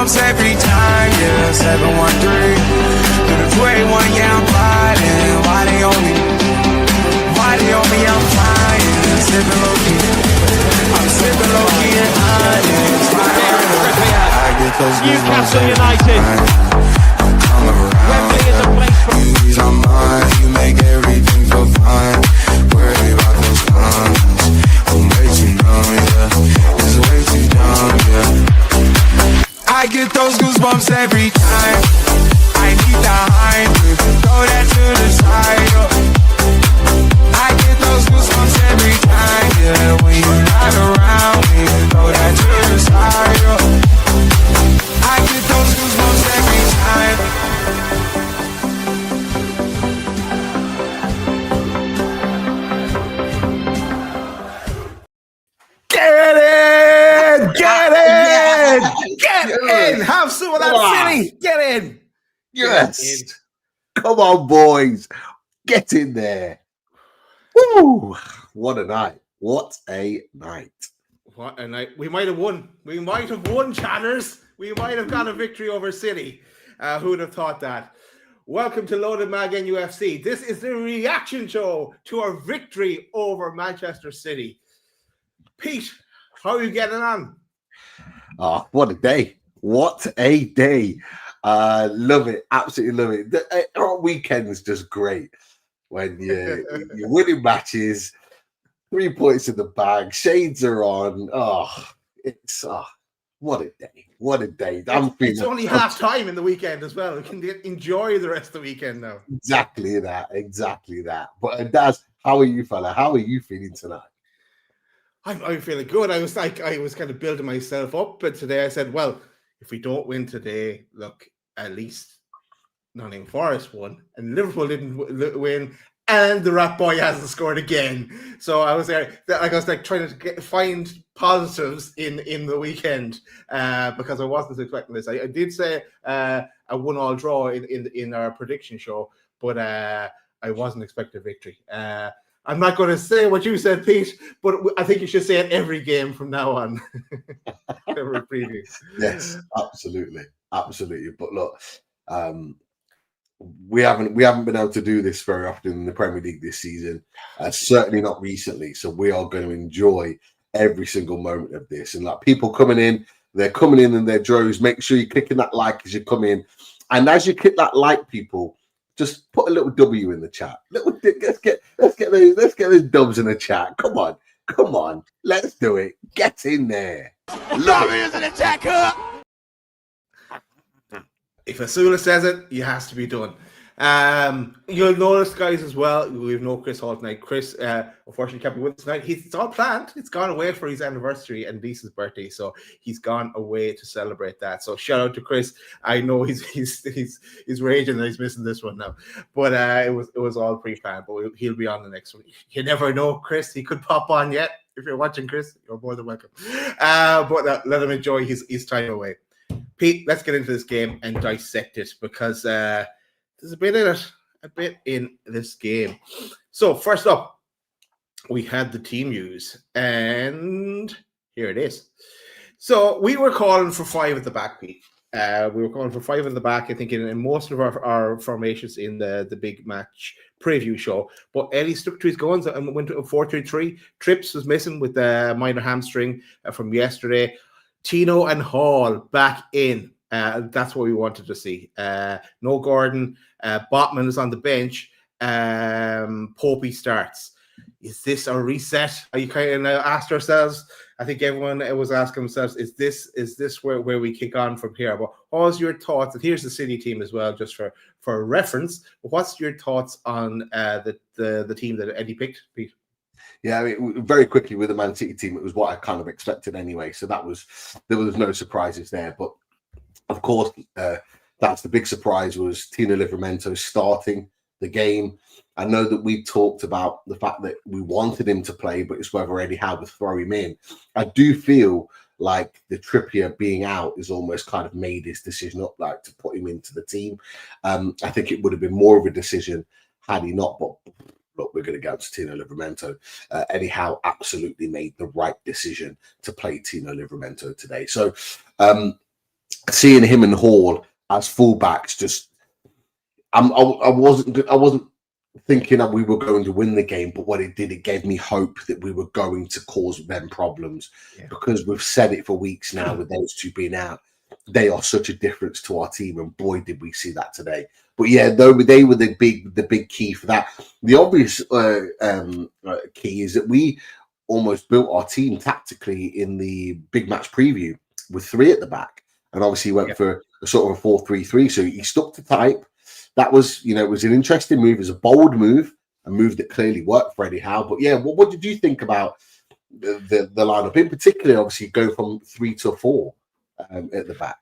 goosebumps every time, yeah, 713. Through the 281, yeah, I'm riding. Why they on me? I'm flying. Sipping low-key. I'm sipping low-key and hiding. I get those Newcastle United. I'm coming around. Wembley is a place for you ease on mine. You make everything feel fine. Worry about those comments. I'm way too numb, yeah. It's way too dumb, yeah. I get those goosebumps every time. I need the hype. Throw that to the side, yo. I get those goosebumps every time, yeah. When you're not around me, throw that to the side, yo. I get those goosebumps every time. Get in! Get in! Get in! Have some of that silly! Get in! Yes. Come on, boys. Get in there. Woo! What a night. What a night. What a night. We might have won. We might have won, chatters. We might have got a victory over City. Who would have thought that? Welcome to Loaded Mag NUFC. This is the reaction show to our victory over Manchester City. Pete, how are you getting on? Oh, what a day. What a day. Love it. Absolutely love it. Our weekend is just great when you're winning matches, 3 points in the bag, shades are on. What a day. What a day. It's only half time in the weekend as well. We can enjoy the rest of the weekend now. Exactly that. But Daz, how are you, fella? How are you feeling tonight? I'm feeling good. I was kind of building myself up, but today I said, well, if we don't win today, look, at least Nottingham Forest won, and Liverpool didn't win, and the Rat Boy hasn't scored again. So I was trying to find positives in the weekend because I wasn't expecting this. I did say a 1-1 draw in our prediction show, but I wasn't expecting a victory. I'm not going to say what you said, Pete, but I think you should say it every game from now on. Every preview. Yes, absolutely. But look, we haven't been able to do this very often in the Premier League this season, certainly not recently. So we are going to enjoy every single moment of this. And like people coming in, they're coming in their droves. Make sure you're clicking that like as you come in, and as you click that like, people, just put a little W in the chat. Let's get those dubs in the chat. Come on, let's do it. Get in there. Love is an attacker. If Asula says it, it has to be done. You'll notice, guys, as well, we have no Chris Hall tonight. Chris, unfortunately, can't be with us tonight. It's all planned. It's gone away for his anniversary and Lisa's birthday, so he's gone away to celebrate that. So shout out to Chris. I know he's raging that he's missing this one now, but it was all pre-planned. But he'll be on the next one. You never know, Chris. He could pop on yet. If you're watching, Chris, you're more than welcome. But let him enjoy his time away. Pete, let's get into this game and dissect it because there's a bit in this game. So first up, we had the team news, and here it is. So we were calling for 5 at the back, Pete. We were calling for 5 at the back, I think, in most of our formations in the big match preview show. But Eddie stuck to his guns and went to a 4-3-3. Trips was missing with the minor hamstring from yesterday. Tino and Hall back in. That's what we wanted to see. No Gordon. Botman is on the bench. Popey starts. Is this a reset? Are you kind of asked ourselves? I think everyone was asking themselves, is this where we kick on from here? But what was your thoughts? And here's the City team as well, just for reference. What's your thoughts on the team that Eddie picked, Pete? Yeah, I mean, very quickly with the Man City team, it was what I kind of expected anyway. So there was no surprises there. But of course, that's the big surprise was Tino Livramento starting the game. I know that we talked about the fact that we wanted him to play, but it's whether Eddie Howe would throw him in. I do feel like the Trippier being out is almost kind of made his decision up, like to put him into the team. I think it would have been more of a decision had he not. But look, we're going to go to Tino Livramento. Eddie Howe absolutely made the right decision to play Tino Livramento today. So seeing him and Hall as fullbacks, just I wasn't thinking that we were going to win the game, but what it did, it gave me hope that we were going to cause them problems, because we've said it for weeks now with those two being out. They are such a difference to our team, and boy, did we see that today. But yeah, though they were the big key for that. The obvious key is that we almost built our team tactically in the big match preview with 3 at the back, and obviously went for a sort of a 4-3-3. So he stuck to type. That was, it was an interesting move. It was a bold move, a move that clearly worked for Eddie Howe. But yeah, what did you think about the lineup in particular? Obviously, go from 3 to 4 at the back.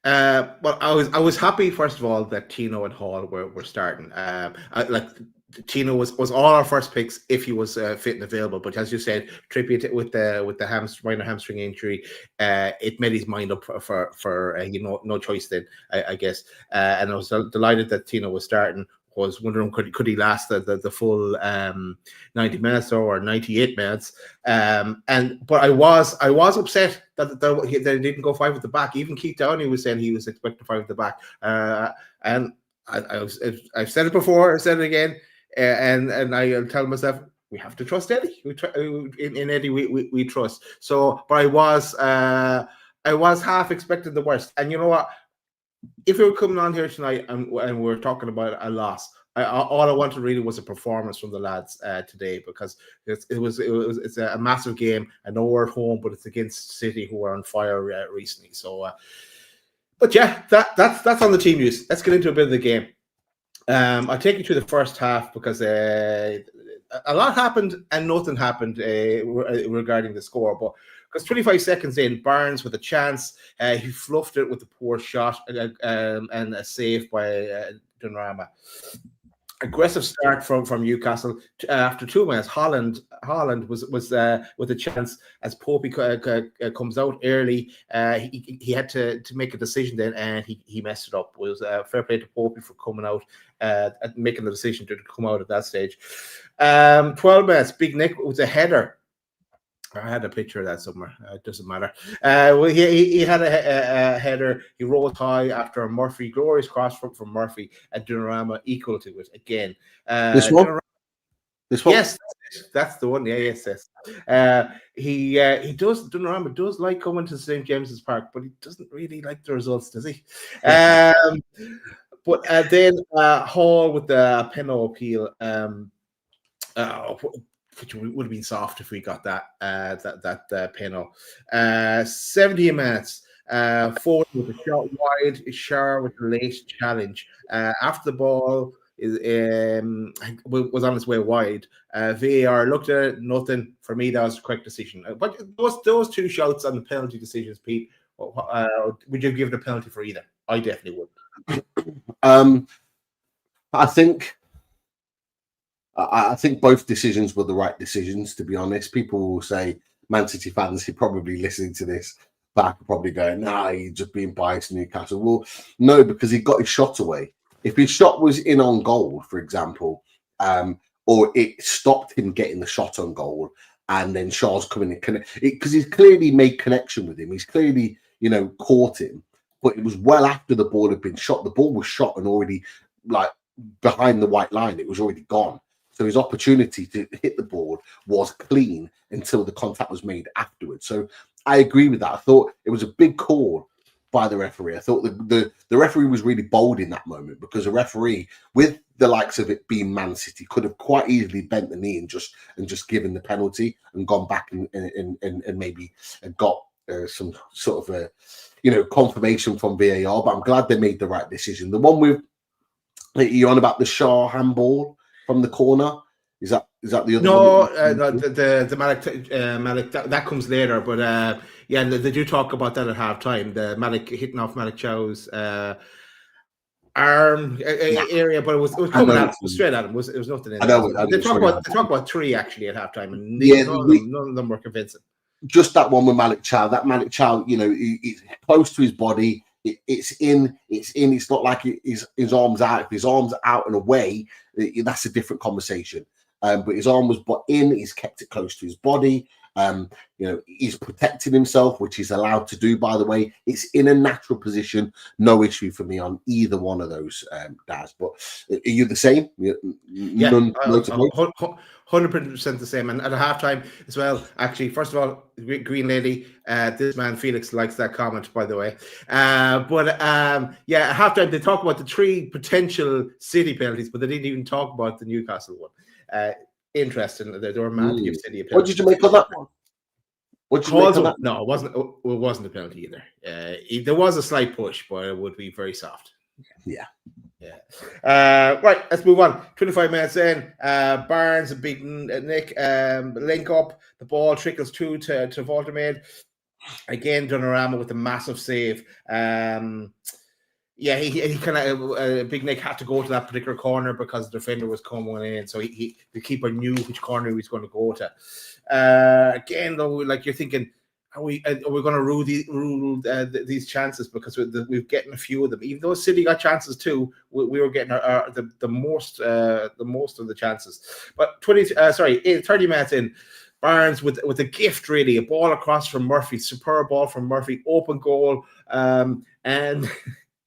Well, I was happy first of all that Tino and Hall were starting. Tino was all our first picks if he was fit and available, but as you said, Trippier with the minor hamstring injury, it made his mind up for no choice then, I guess. And I was delighted that Tino was starting. Was wondering could he last the full 90 minutes or 98 minutes, but I was upset that they didn't go 5 at the back. Even Keith Downey was saying he was expecting 5 at the back, and I've said it before, I said it again, and I'll tell myself we have to trust Eddie. In Eddie we trust. So, but I was half expecting the worst, and you know what? If we were coming on here tonight and we're talking about a loss, all I wanted really was a performance from the lads today, because it's a massive game. I know we're at home, but it's against City, who are on fire recently. So, but yeah, that's on the team news. Let's get into a bit of the game. I'll take you through the first half, because a lot happened and nothing happened regarding the score, but. Because 25 seconds in, Barnes with a chance, he fluffed it with a poor shot and a save by Donnarumma. Aggressive start from Newcastle. After 2 minutes, Haaland was with a chance as Popey comes out early. He had to make a decision then, and he messed it up. It was fair play to Popey for coming out and making the decision to come out at that stage. 12 minutes, Big Nick was a header. I had a picture of that somewhere. It doesn't matter. He had a header. He rolled high after a Murphy, glorious cross from Murphy, and Donnarumma equal to it again. This one? Yes, that's the one. Yeah, yes. Donnarumma does like coming to St. James's Park, but he doesn't really like the results, does he? But then Hall with the penalty appeal. Which would have been soft if we got that penalty. 70 minutes. Forward with a shot wide. Shar with the late challenge. After the ball was on its way wide. VAR looked at it. Nothing. For me, that was the correct decision. But those 2 shots on the penalty decisions, Pete, would you give it a penalty for either? I definitely would. I think both decisions were the right decisions, to be honest. People will say, Man City fans, you're probably listening to this back, are probably going, nah, you're just being biased to Newcastle. Well, no, because he got his shot away. If his shot was in on goal, for example, or it stopped him getting the shot on goal, and then Shaw's coming in, because he's clearly made connection with him. He's clearly, caught him. But it was well after the ball had been shot. The ball was shot and already, behind the white line. It was already gone. So his opportunity to hit the ball was clean until the contact was made afterwards. So I agree with that. I thought it was a big call by the referee. I thought the referee was really bold in that moment, because a referee, with the likes of it being Man City, could have quite easily bent the knee and just given the penalty and gone back and maybe got some sort of confirmation from VAR. But I'm glad they made the right decision. The one with you're on about the Shaw handball from the corner, is that the other? No, the Malik that comes later, but they do talk about that at half time. The Malik hitting off Malik Chow's arm area, but it was coming at him, straight at him. It was nothing in there. They talk about 3 actually at half time, and none of them were convincing. Just that one with Malik Chow. That Malik Chow, he's close to his body. It's in. It's not like his arms out. If his arms out and away, that's a different conversation. But his arm was in. He's kept it close to his body. He's protecting himself, which he's allowed to do, by the way. It's in a natural position. No issue for me on either one of those, Daz. But are you the same? Yeah, 100% the same. And at halftime as well, actually, first of all, Green Lady, this man Felix likes that comment, by the way. At halftime, they talk about the 3 potential City penalties, but they didn't even talk about the Newcastle one. Interesting. They were mad to give City a penalty. What did you make of that one? No, it wasn't a penalty either. There was a slight push, but it would be very soft. Yeah. Right, let's move on. 25 minutes in, Barnes and big Nick link up. The ball trickles through to Voltermaid. Again, Donnarumma with a massive save. He kind of Big Nick had to go to that particular corner because the defender was coming in, so the keeper knew which corner he was going to go to. Again, though, like you're thinking, are we going to rule these chances because we're getting a few of them? Even though City got chances too, we were getting the most of the chances. But 30 minutes in, Barnes with a gift, really, a ball across from Murphy, superb ball from Murphy, open goal, and.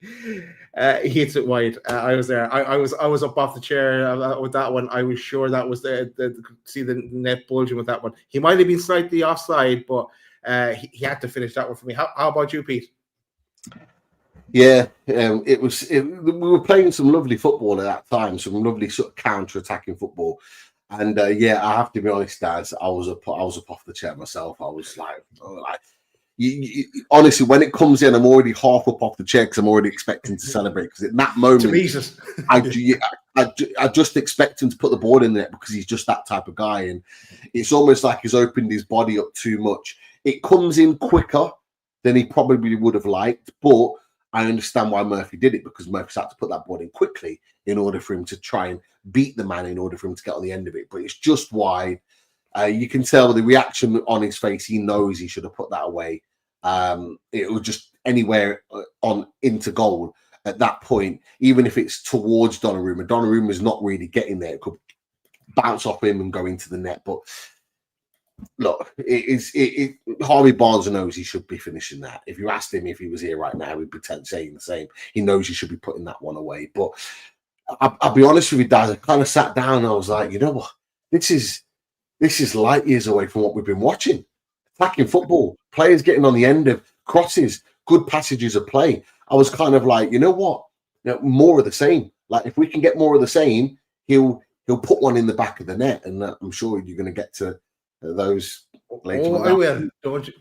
He hits it wide. I was there. I was up off the chair with that one. I was sure that was the see the net bulging with that one. He might have been slightly offside, but he had to finish that one for me. How about you, Pete? Yeah, we were playing some lovely football at that time, some lovely sort of counter-attacking football, and I have to be honest, Dad, I was up off the chair myself. I was like. Honestly, when it comes in, I'm already half up off the chair because I'm already expecting to celebrate. Because in that moment, I just expect him to put the ball in there because he's just that type of guy, and it's almost like he's opened his body up too much. It comes in quicker than he probably would have liked, but I understand why Murphy did it because Murphy's had to put that ball in quickly in order for him to try and beat the man, in order for him to get on the end of it. But it's just wide. You can tell the reaction on his face. He knows he should have put that away. It was just anywhere on into goal at that point, even if it's towards Donnarumma. Donnarumma's not really getting there. It could bounce off him and go into the net. But look, Harvey Barnes knows he should be finishing that. If you asked him if he was here right now, he'd be saying the same. He knows he should be putting that one away. But I'll be honest with you, Dad, I kind of sat down and I was like, you know what? This is light years away from what we've been watching. Attacking football, players getting on the end of crosses, good passages of play. I was kind of like, you know what? More of the same. Like if we can get more of the same, he'll put one in the back of the net, and I'm sure you're going to get to those later. Oh, I will.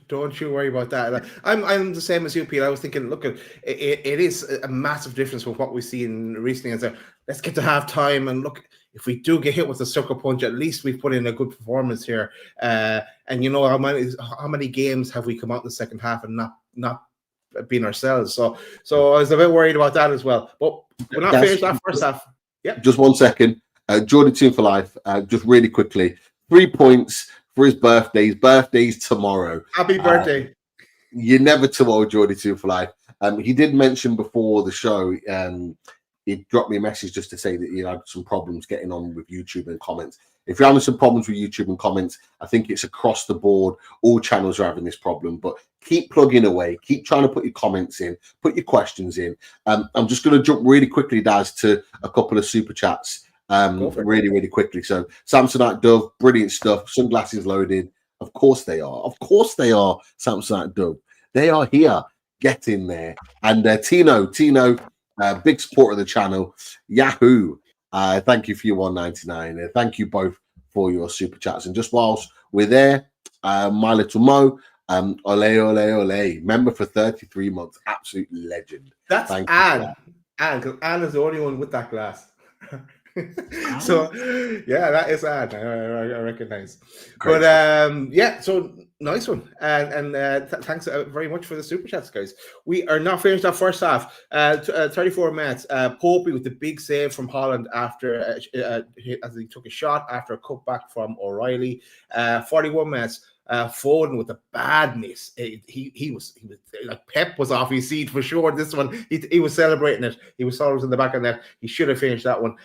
Don't you worry about that. I'm the same as you, Pete. I was thinking, look, it is a massive difference with what we've seen recently. And so let's get to half time and look. If we do get hit with a sucker punch, at least we've put in a good performance here. And you know how many games have we come out in the second half and not been ourselves? So I was a bit worried about that as well. But we're not finished that first half. Yeah. Just 1 second. Joelinton for life. Just really quickly. 3 points for his birthday. His birthday's tomorrow. Happy birthday. You're never too old, Joelinton for life. He did mention before the show. He dropped me a message just to say that he had some problems getting on with YouTube and comments. If you're having some problems with YouTube and comments, I think it's across the board. All channels are having this problem, but keep plugging away. Keep trying to put your comments in, put your questions in. I'm just going to jump really quickly, Daz, to a couple of super chats really quickly. So Samsonite Dove, brilliant stuff. Sunglasses loaded. Of course they are. Of course they are, Samsonite Dove. They are here. Get in there. And Tino, big supporter of the channel. Yahoo! Thank you for your $1.99. Thank you both for your super chats. And just whilst we're there, my little Mo, ole. Member for 33 months. Absolute legend. That's Anne. Anne, because Anne is the only one with that glass. So yeah, that is Anne. I recognize. Great. But so nice one, and thanks very much for the super chats, guys. We are not finished that first half. 34 minutes. Popey with the big save from Haaland after as he took a shot after a cutback from O'Reilly. 41 minutes. Foden with the badness. He was like Pep was off his seat for sure. This one he was celebrating it. He was always in the back of the net. He should have finished that one.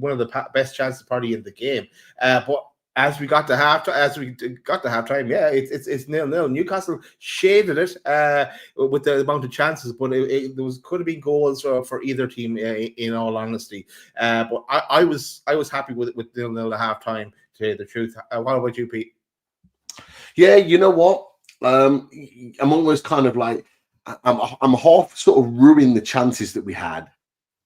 One of the best chances party in the game. But as we got to halftime, yeah, it's 0-0. Newcastle shaded it with the amount of chances, but could have been goals for either team. In all honesty, but I was happy with 0-0 at halftime. To tell you the truth, what about you, Pete? Yeah, you know what? I'm almost kind of like I'm half sort of ruining the chances that we had,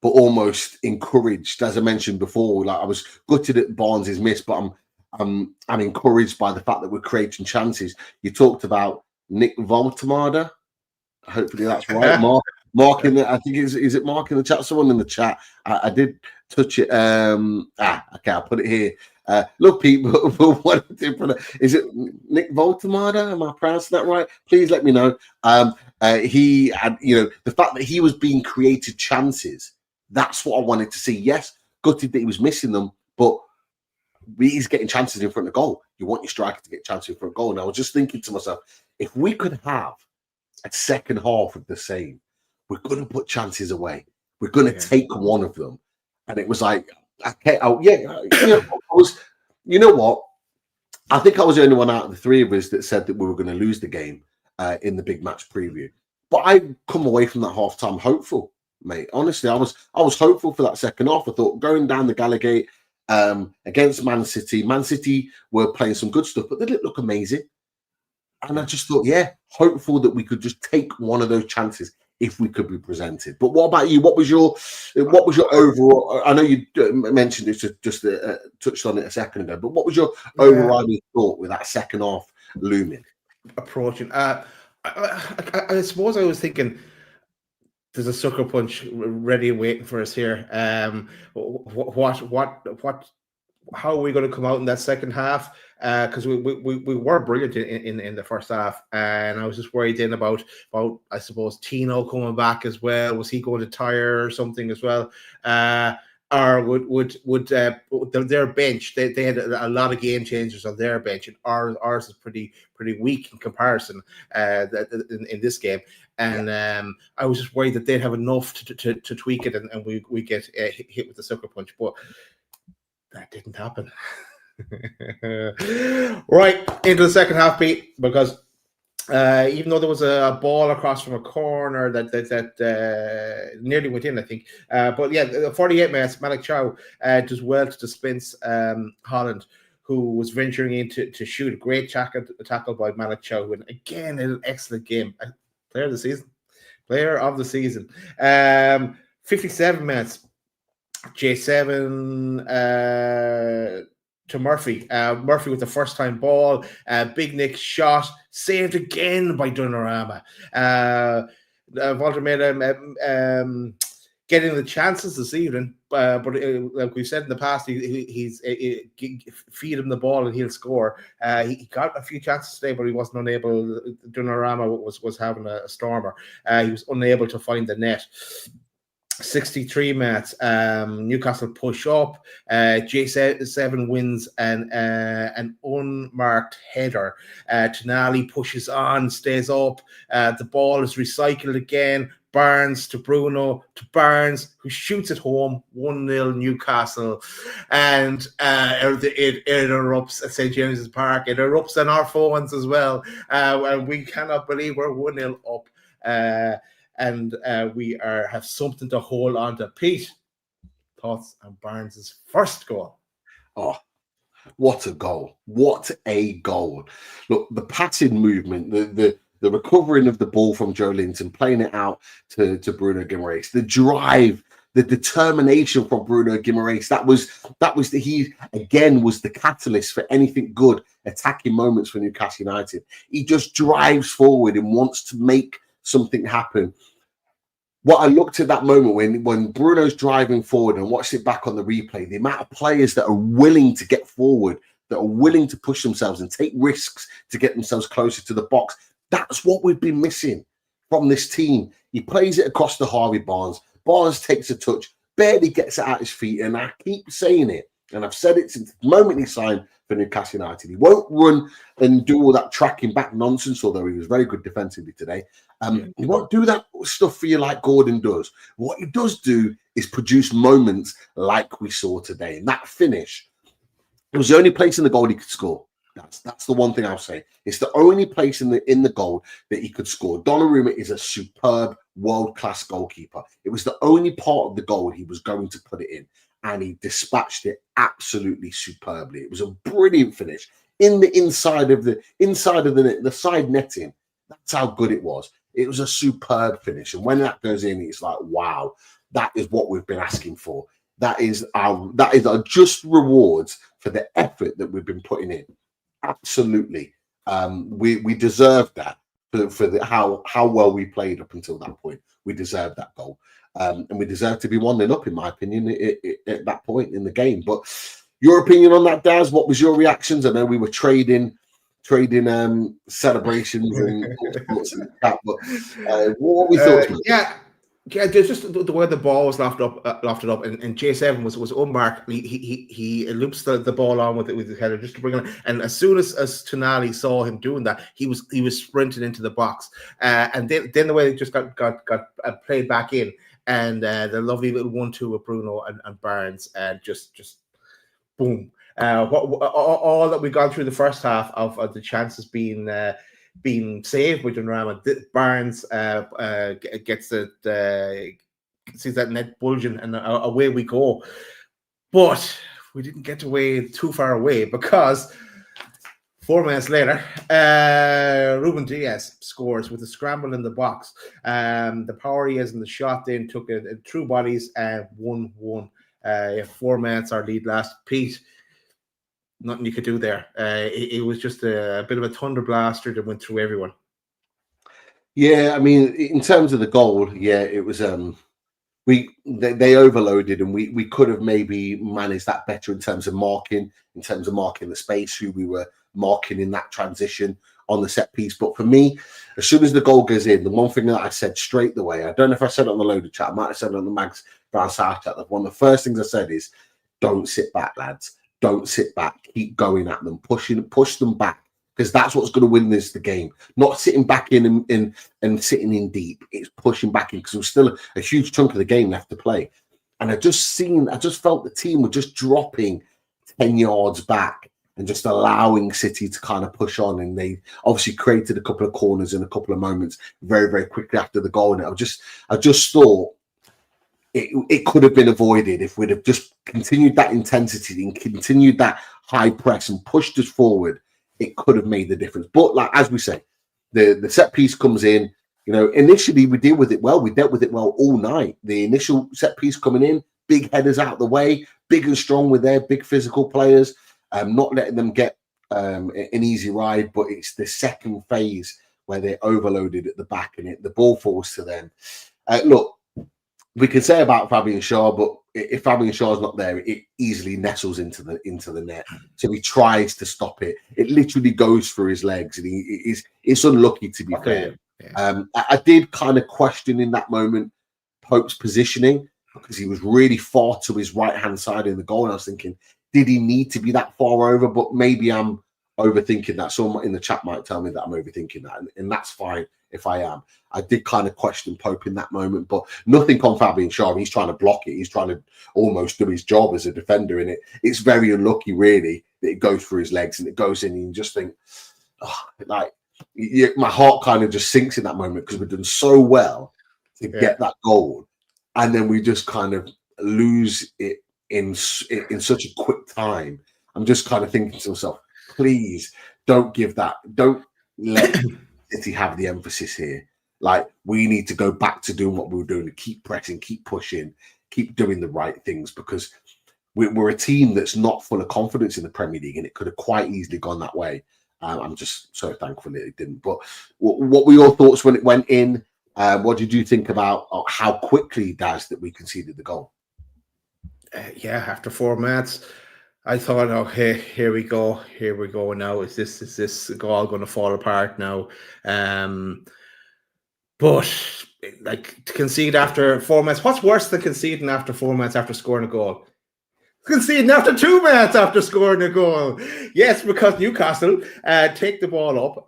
but almost encouraged. As I mentioned before, like I was gutted at Barnes' miss, but I'm encouraged by the fact that we're creating chances. You talked about Nick Voltemada. Hopefully that's right. Mark in the, I think is it Mark in the chat? Someone in the chat. I did touch it. Okay, I'll put it here. Look, people, what is it? Nick Voltemada? Am I pronouncing that right? Please let me know. He had, the fact that he was being created chances. That's what I wanted to see. Yes, gutted that he was missing them, but he's getting chances in front of goal. You want your striker to get chances in front of goal. And I was just thinking to myself, if we could have a second half of the same, we're going to put chances away. We're going to take one of them. And it was like, okay, you know what? I think I was the only one out of the three of us that said that we were going to lose the game in the big match preview. But I come away from that halftime hopeful, mate. Honestly, I was hopeful for that second half. I thought going down the Gallagate against Man City were playing some good stuff, but they didn't look amazing. And I just thought, hopeful that we could just take one of those chances if we could be presented. But what about you? What was your overall? I know you mentioned it, just touched on it a second ago. But what was your overriding thought with that second half looming? Approaching, I suppose I was thinking there's a sucker punch ready and waiting for us here. How are we going to come out in that second half? Because we were brilliant in the first half, and I was just worried then about I suppose Tino coming back as well. Was he going to tire or something as well? Or would their bench? They had a lot of game changers on their bench, and ours is pretty weak in comparison in this game. And I was just worried that they'd have enough to tweak it, and we get hit with the sucker punch, but that didn't happen. Right into the second half, Pete, because even though there was a ball across from a corner that nearly went in, I think. But yeah, 48 minutes, Malik Chow does well to dispense Haaland, who was venturing in to shoot. A great tackle by Malik Chow, and again an excellent game. Player of the season. 57 minutes. J7 to Murphy. Murphy with the first time ball. Big Nick shot. Saved again by Donnarumma. Walter made getting the chances this evening. But like we've said in the past, he's feed him the ball and he'll score. He got a few chances today, but he wasn't unable. Donnarumma was having a stormer. He was unable to find the net. 63 minutes. Newcastle push up. J7 wins an unmarked header. Tonali pushes on, stays up. The ball is recycled again. Barnes to Bruno to Barnes, who shoots at home. 1-0 Newcastle, and it erupts at St James's Park. It erupts on our phones as well. And we cannot believe we're 1-0 up. And we have something to hold on to. Pete, thoughts on Barnes' first goal? Oh, what a goal. What a goal. Look, the passing movement, the recovering of the ball from Joelinton, playing it out to Bruno Guimaraes, the drive, the determination from Bruno Guimaraes, he again was the catalyst for anything good, attacking moments for Newcastle United. He just drives forward and wants to make something happen. What I looked at that moment when Bruno's driving forward and watched it back on the replay, the amount of players that are willing to get forward, that are willing to push themselves and take risks to get themselves closer to the box, that's what we've been missing from this team. He plays it across to Harvey Barnes. Barnes takes a touch, barely gets it at his feet, and I keep saying it, and I've said it since the moment he signed for Newcastle United. He won't run and do all that tracking back nonsense, although he was very good defensively today. He won't do that stuff for you like Gordon does. What he does do is produce moments like we saw today. And that finish, It was the only place in the goal he could score. That's the one thing I'll say. It's the only place in the goal that he could score. Donnarumma is a superb, world-class goalkeeper. It was the only part of the goal he was going to put it in, and he dispatched it absolutely superbly. It was a brilliant finish in the inside of the side netting. That's how good it was. It was a superb finish, and when that goes in, it's like, wow, that is what we've been asking for. That is our just rewards for the effort that we've been putting in. Absolutely, we deserved that for how well we played up until that point. We deserved that goal, and we deserve to be 1-0 up, in my opinion, at that point in the game. But your opinion on that, Daz? What was your reactions? I know we were trading celebrations and all sorts of that, but what were we thoughts? Yeah, there's just the way the ball was lofted up, and J7 was unmarked. He loops the ball on with his header just to bring it in. And as soon as Tonali saw him doing that, he was sprinting into the box. And then the way it just got played back in, and the lovely little 1-2 with Bruno and Barnes, and just boom. All that we got through the first half of the chances being saved by Donnarumma. Barnes gets sees that net bulging, and away we go. But we didn't get too far away, because 4 minutes later, Ruben Diaz scores with a scramble in the box. The power he has in the shot then took a true bodies, 1-1. 4 minutes, our lead last. Pete, nothing you could do there. It was just a bit of a thunder blaster that went through everyone. Yeah, I mean, in terms of the goal, yeah, it was they overloaded, and we could have maybe managed that better in terms of marking the space, who we were marking in that transition on the set piece. But for me, as soon as the goal goes in, the one thing that I said straight away, I don't know if I said it on the loaded chat, I might have said it on the Mags Brown South chat. One of the first things I said is, don't sit back, lads. Don't sit back. Keep going at them, push them back, because that's what's going to win the game. Not sitting back in and sitting in deep. It's pushing back in, because there's still a huge chunk of the game left to play. And I just felt the team were just dropping 10 yards back and just allowing City to kind of push on. And they obviously created a couple of corners in a couple of moments very, very quickly after the goal. And I just thought it could have been avoided if we'd have just continued that intensity and continued that high press and pushed us forward. It could have made the difference. But like, as we say, the set piece comes in. You know, initially we dealt with it well. We dealt with it well all night. The initial set piece coming in, big headers out the way, big and strong with their big physical players, not letting them get an easy ride. But it's the second phase where they're overloaded at the back, and the ball falls to them. Look, we can say about Fabian Schär, but if Fabian Schär's not there, it easily nestles into the net. So he tries to stop it. It literally goes through his legs, and it's unlucky, to be fair. Yeah. I did kind of question in that moment Pope's positioning, because he was really far to his right-hand side in the goal. And I was thinking, did he need to be that far over? But maybe I'm overthinking that. Someone in the chat might tell me that I'm overthinking that, and that's fine if I am. I did kind of question Pope in that moment, but nothing on Fabian Schär. He's trying to block it. He's trying to almost do his job as a defender in it. It's very unlucky, really, that it goes through his legs and it goes in, and you just think, my heart kind of just sinks in that moment, because we've done so well to get that goal, and then we just kind of lose it in such a quick time. I'm just kind of thinking to myself, please don't let City have the emphasis here. Like, we need to go back to doing what we were doing, to keep pressing, keep pushing, keep doing the right things, because we're a team that's not full of confidence in the Premier League, and it could have quite easily gone that way. I'm just so thankful that it didn't. But what were your thoughts when it went in? What did you think about how quickly, Daz, that we conceded the goal? After 4 minutes, I thought, okay, here we go now. Is this all going to fall apart now? But like, to concede after 4 minutes, what's worse than conceding after 4 minutes after scoring a goal? Conceding after 2 minutes after scoring a goal. Yes, because Newcastle take the ball up.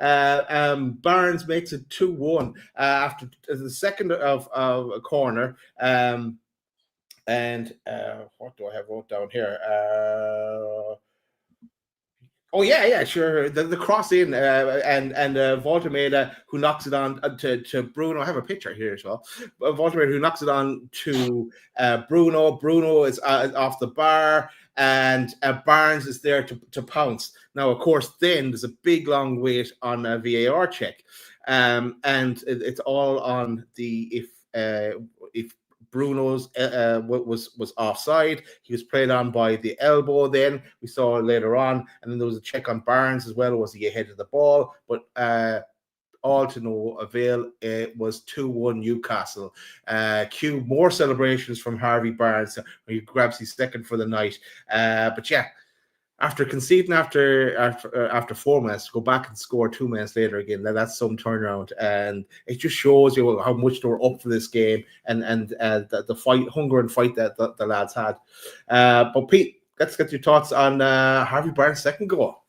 Barnes makes it 2-1 after the second of a corner. And what do I have wrote down here? Oh yeah, sure. The cross in and Voltemeda who knocks it on to Bruno. I have a picture here as well. Voltemeda who knocks it on to Bruno. Bruno is off the bar, and Barnes is there to pounce. Now, of course, then there's a big long wait on a VAR check, and it's all on the if Bruno's was offside. He was played on by the elbow. Then we saw later on, and then there was a check on Barnes as well. Was he ahead of the ball? But all to no avail. It was 2-1 Newcastle. Cue more celebrations from Harvey Barnes, where he grabs his second for the night. But yeah. After conceding after 4 minutes, to go back and score 2 minutes later again, that's some turnaround, and it just shows you how much they were up for this game and the fight, hunger and fight that the lads had. But Pete, let's get your thoughts on Harvey Barnes' second goal.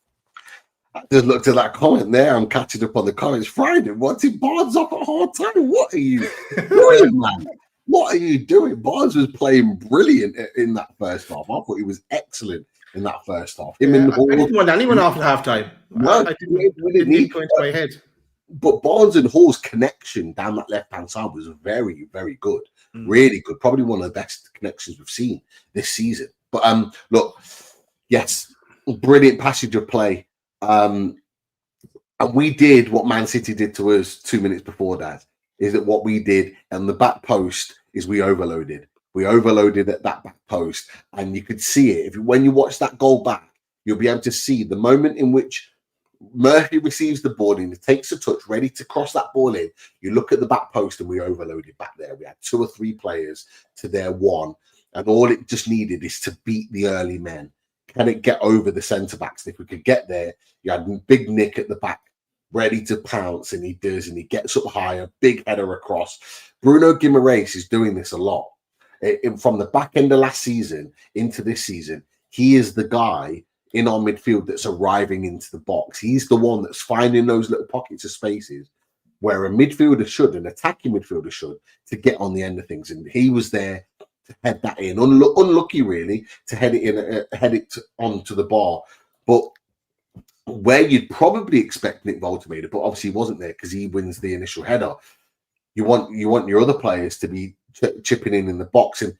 I just looked at that comment there. I'm catching up on the comments. Friday, what's it? Barnes up at hard time. What are you doing, man? What are you doing? Barnes was playing brilliant in that first half. I thought he was excellent in that first half. I didn't want anyone off at halftime. No, I didn't need to go into my head. But Barnes and Hall's connection down that left-hand side was very, very good. Really good. Probably one of the best connections we've seen this season. But look, yes, brilliant passage of play. And we did what Man City did to us 2 minutes before that. Is that what we did? And the back post is we overloaded. We overloaded at that back post, and you could see it. When you watch that goal back, you'll be able to see the moment in which Murphy receives the ball and he takes a touch, ready to cross that ball in. You look at the back post, and we overloaded back there. We had 2 or 3 players to their 1, and all it just needed is to beat the early men. Can it get over the centre backs? If we could get there, you had Big Nick at the back, ready to pounce, and he does, and he gets up higher, big header across. Bruno Guimaraes is doing this a lot. From the back end of last season into this season, he is the guy in our midfield that's arriving into the box. He's the one that's finding those little pockets of spaces where a midfielder should, an attacking midfielder should, to get on the end of things. And he was there to head that in. Unlucky, really, to head it in, onto the bar. But where you'd probably expect Nick Voltemeda, but obviously he wasn't there because he wins the initial header. You want your other players to be chipping in the box, and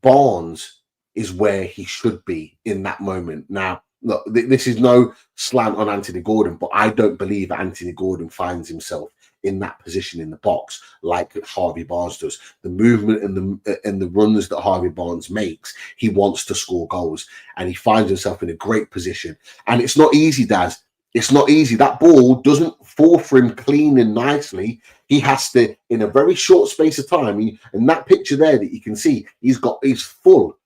Barnes is where he should be in that moment. Now, look, this is no slant on Anthony Gordon, but I don't believe Anthony Gordon finds himself in that position in the box like Harvey Barnes does. The movement and the runs that Harvey Barnes makes, he wants to score goals, and he finds himself in a great position. And it's not easy, Daz. It's not easy. That ball doesn't fall for him clean and nicely. He has to, in a very short space of time, and that picture there that you can see, he's full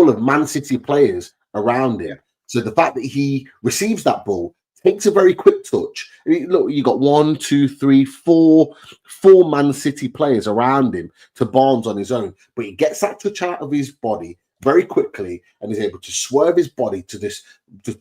of Man City players around him. So the fact that he receives that ball, takes a very quick touch. I mean, look, you got 1, 2, 3, 4 Man City players around him to Barnes on his own, but he gets that touch out of his body very quickly and is able to swerve his body to just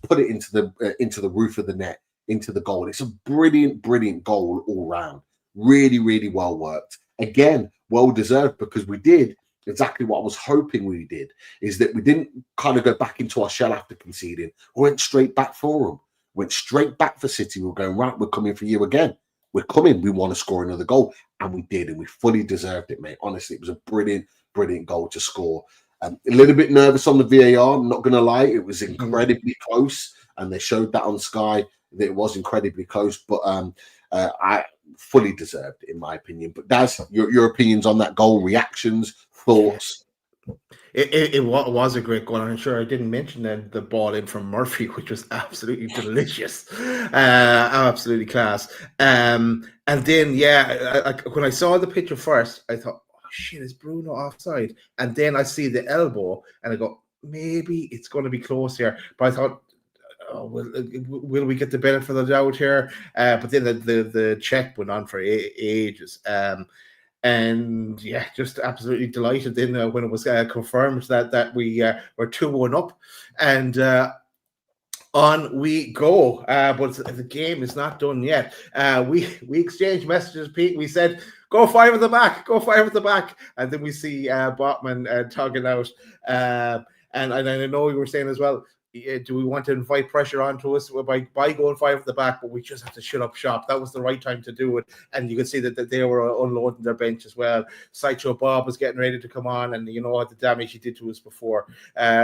put it into the roof of the net, into the goal. It's a brilliant goal all round. Really, really well worked. Again, well deserved, because we did exactly what I was hoping we did, is that we didn't kind of go back into our shell after conceding. We went straight back for them. Went straight back for City. We were going, right, we're coming for you again. We're coming. We want to score another goal. And we did, and we fully deserved it, mate. Honestly, it was a brilliant goal to score. A little bit nervous on the VAR, I'm not going to lie. It was incredibly close, and they showed that on Sky, that it was incredibly close. But I fully deserved, in my opinion. But Daz, your opinions on that goal, reactions, thoughts? It was a great goal. I'm sure I didn't mention the ball in from Murphy, which was absolutely delicious, absolutely class. And then, when I saw the picture first, I thought, oh shit, is Bruno offside? And then I see the elbow, and I go, maybe it's going to be close here. But I thought, oh, will we get the benefit of the doubt here? But then the check went on for ages. And yeah, just absolutely delighted then when it was confirmed that we were 2-1 up, and on we go. But the game is not done yet. We exchanged messages, Pete. We said, go 5 at the back, and then we see Botman tugging out. And I know you were saying as well, do we want to invite pressure onto us by going 5 at the back? But we just have to shut up shop. That was the right time to do it. And you could see that they were unloading their bench as well. Sideshow Bob was getting ready to come on, and you know what the damage he did to us before.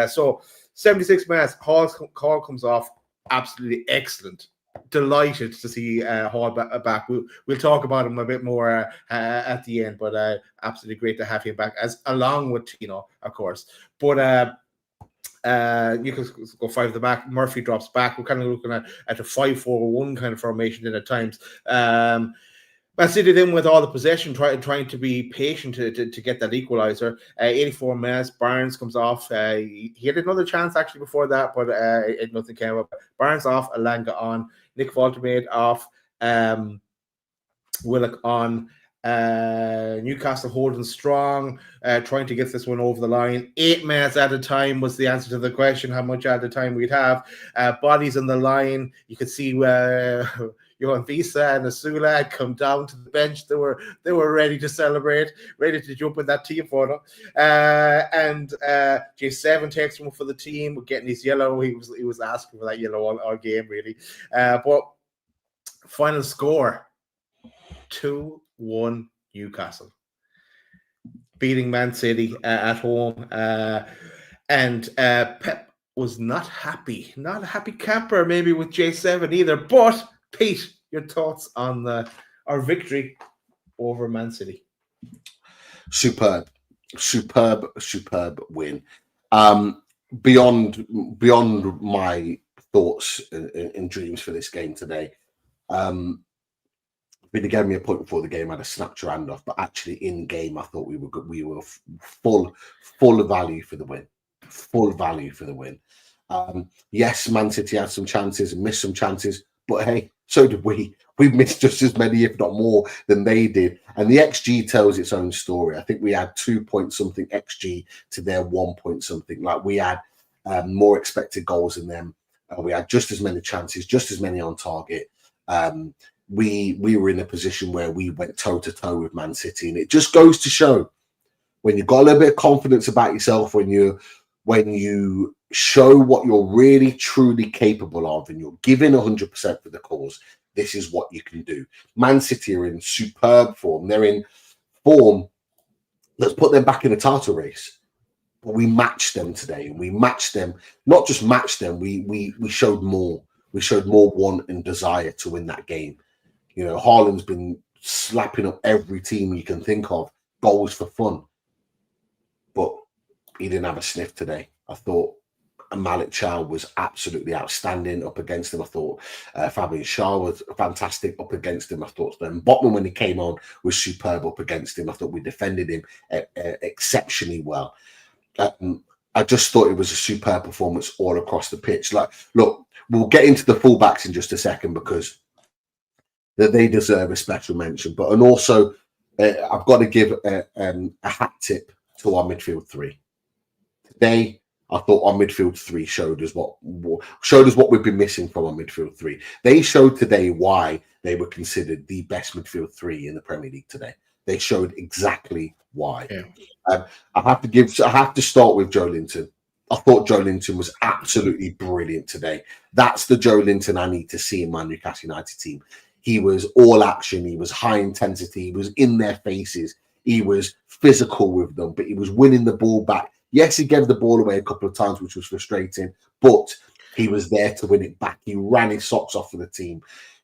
So 76 minutes, Hall's call comes off. Absolutely excellent. Delighted to see Hall back. We'll talk about him a bit more at the end, but absolutely great to have him back, as along with Tino, of course. But you can go 5 at the back. Murphy drops back. We're kind of looking at a 5-4-1 kind of formation in at times. Man City then with all the possession, trying to be patient to get that equaliser. 84 minutes, Barnes comes off. He had another chance actually before that, but nothing came up. Barnes off, Alanga on, Nick Voltermaid off, Willock on. Newcastle holding strong, trying to get this one over the line. 8 minutes at a time was the answer to the question, how much at a time we'd have. Bodies on the line. You could see Whisa and Asula had come down to the bench. They were ready to celebrate, ready to jump in that team photo. And J7 takes one for the team. We're getting his yellow. He was asking for that yellow all game, really. But final score 2-1 Newcastle, beating Man City at home. And Pep was not happy. Not a happy camper, maybe with J7 either. But Pete, your thoughts on our victory over Man City? Superb win. Beyond my thoughts and dreams for this game today. They gave me a point before the game. I had a snapped your hand off, but actually in game, I thought we were good. We were full of value for the win. Full value for the win. Yes, Man City had some chances and missed some chances, but hey, so did we. We missed just as many, if not more, than they did. And the XG tells its own story. I think we had 2-point-something XG to their 1-point-something. Like we had more expected goals than them. We had just as many chances, just as many on target. We were in a position where we went toe-to-toe with Man City. And it just goes to show, when you've got a little bit of confidence about yourself, when you show what you're really, truly capable of, and you're giving 100% for the cause, this is what you can do. Man City are in superb form. They're in form that's put them back in the title race. But we matched them today. And we matched them, not just matched them, we showed more. We showed more want and desire to win that game. You know, Haaland's been slapping up every team you can think of, goals for fun. But he didn't have a sniff today. I thought Malik Chow was absolutely outstanding up against him. I thought Fabian Schär was fantastic up against him. I thought then Botman, when he came on, was superb up against him. I thought we defended him exceptionally well. I just thought it was a superb performance all across the pitch. Like, look, we'll get into the fullbacks in just a second because they deserve a special mention. But and also, I've got to give a hat tip to our midfield three. Today, I thought our midfield three showed us what we've been missing from our midfield three. They showed today why they were considered the best midfield three in the Premier League today. They showed exactly why. Yeah. I have to start with Joelinton. I thought Joelinton was absolutely brilliant today. That's the Joelinton I need to see in my Newcastle United team. He was all action. He was high intensity. He was in their faces. He was physical with them, but he was winning the ball back. Yes, he gave the ball away a couple of times, which was frustrating, but he was there to win it back. He ran his socks off for the team.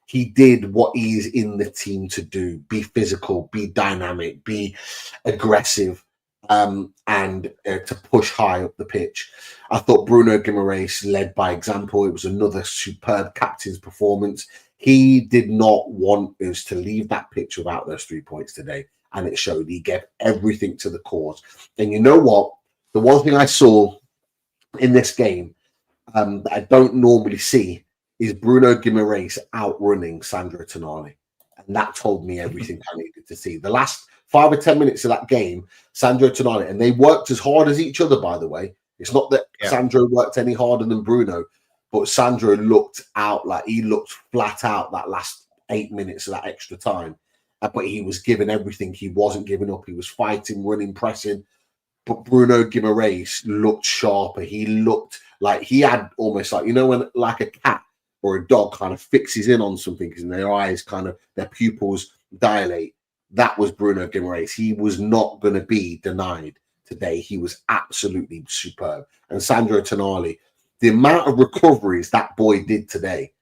He did what he's in the team to do: be physical, be dynamic, be aggressive, and to push high up the pitch. I thought Bruno Guimaraes led by example. It was another superb captain's performance. He did not want us to leave that pitch without those 3 points today, and it showed. He gave everything to the cause. And you know what? The one thing I saw in this game that I don't normally see is Bruno Guimaraes outrunning Sandro Tonali. And that told me everything I needed to see. The last 5 or 10 minutes of that game, Sandro Tonali, and they worked as hard as each other, by the way. It's not that Sandro worked any harder than Bruno, but Sandro looked out like he looked flat out that last 8 minutes of that extra time. But he was giving everything. He wasn't giving up. He was fighting, running, pressing. But Bruno Guimaraes looked sharper. He looked Like he had almost like, you know, when like a cat or a dog kind of fixes in on something because their eyes kind of, their pupils dilate. That was Bruno Guimaraes. He was not going to be denied today. He was absolutely superb. And Sandro Tonali, the amount of recoveries that boy did today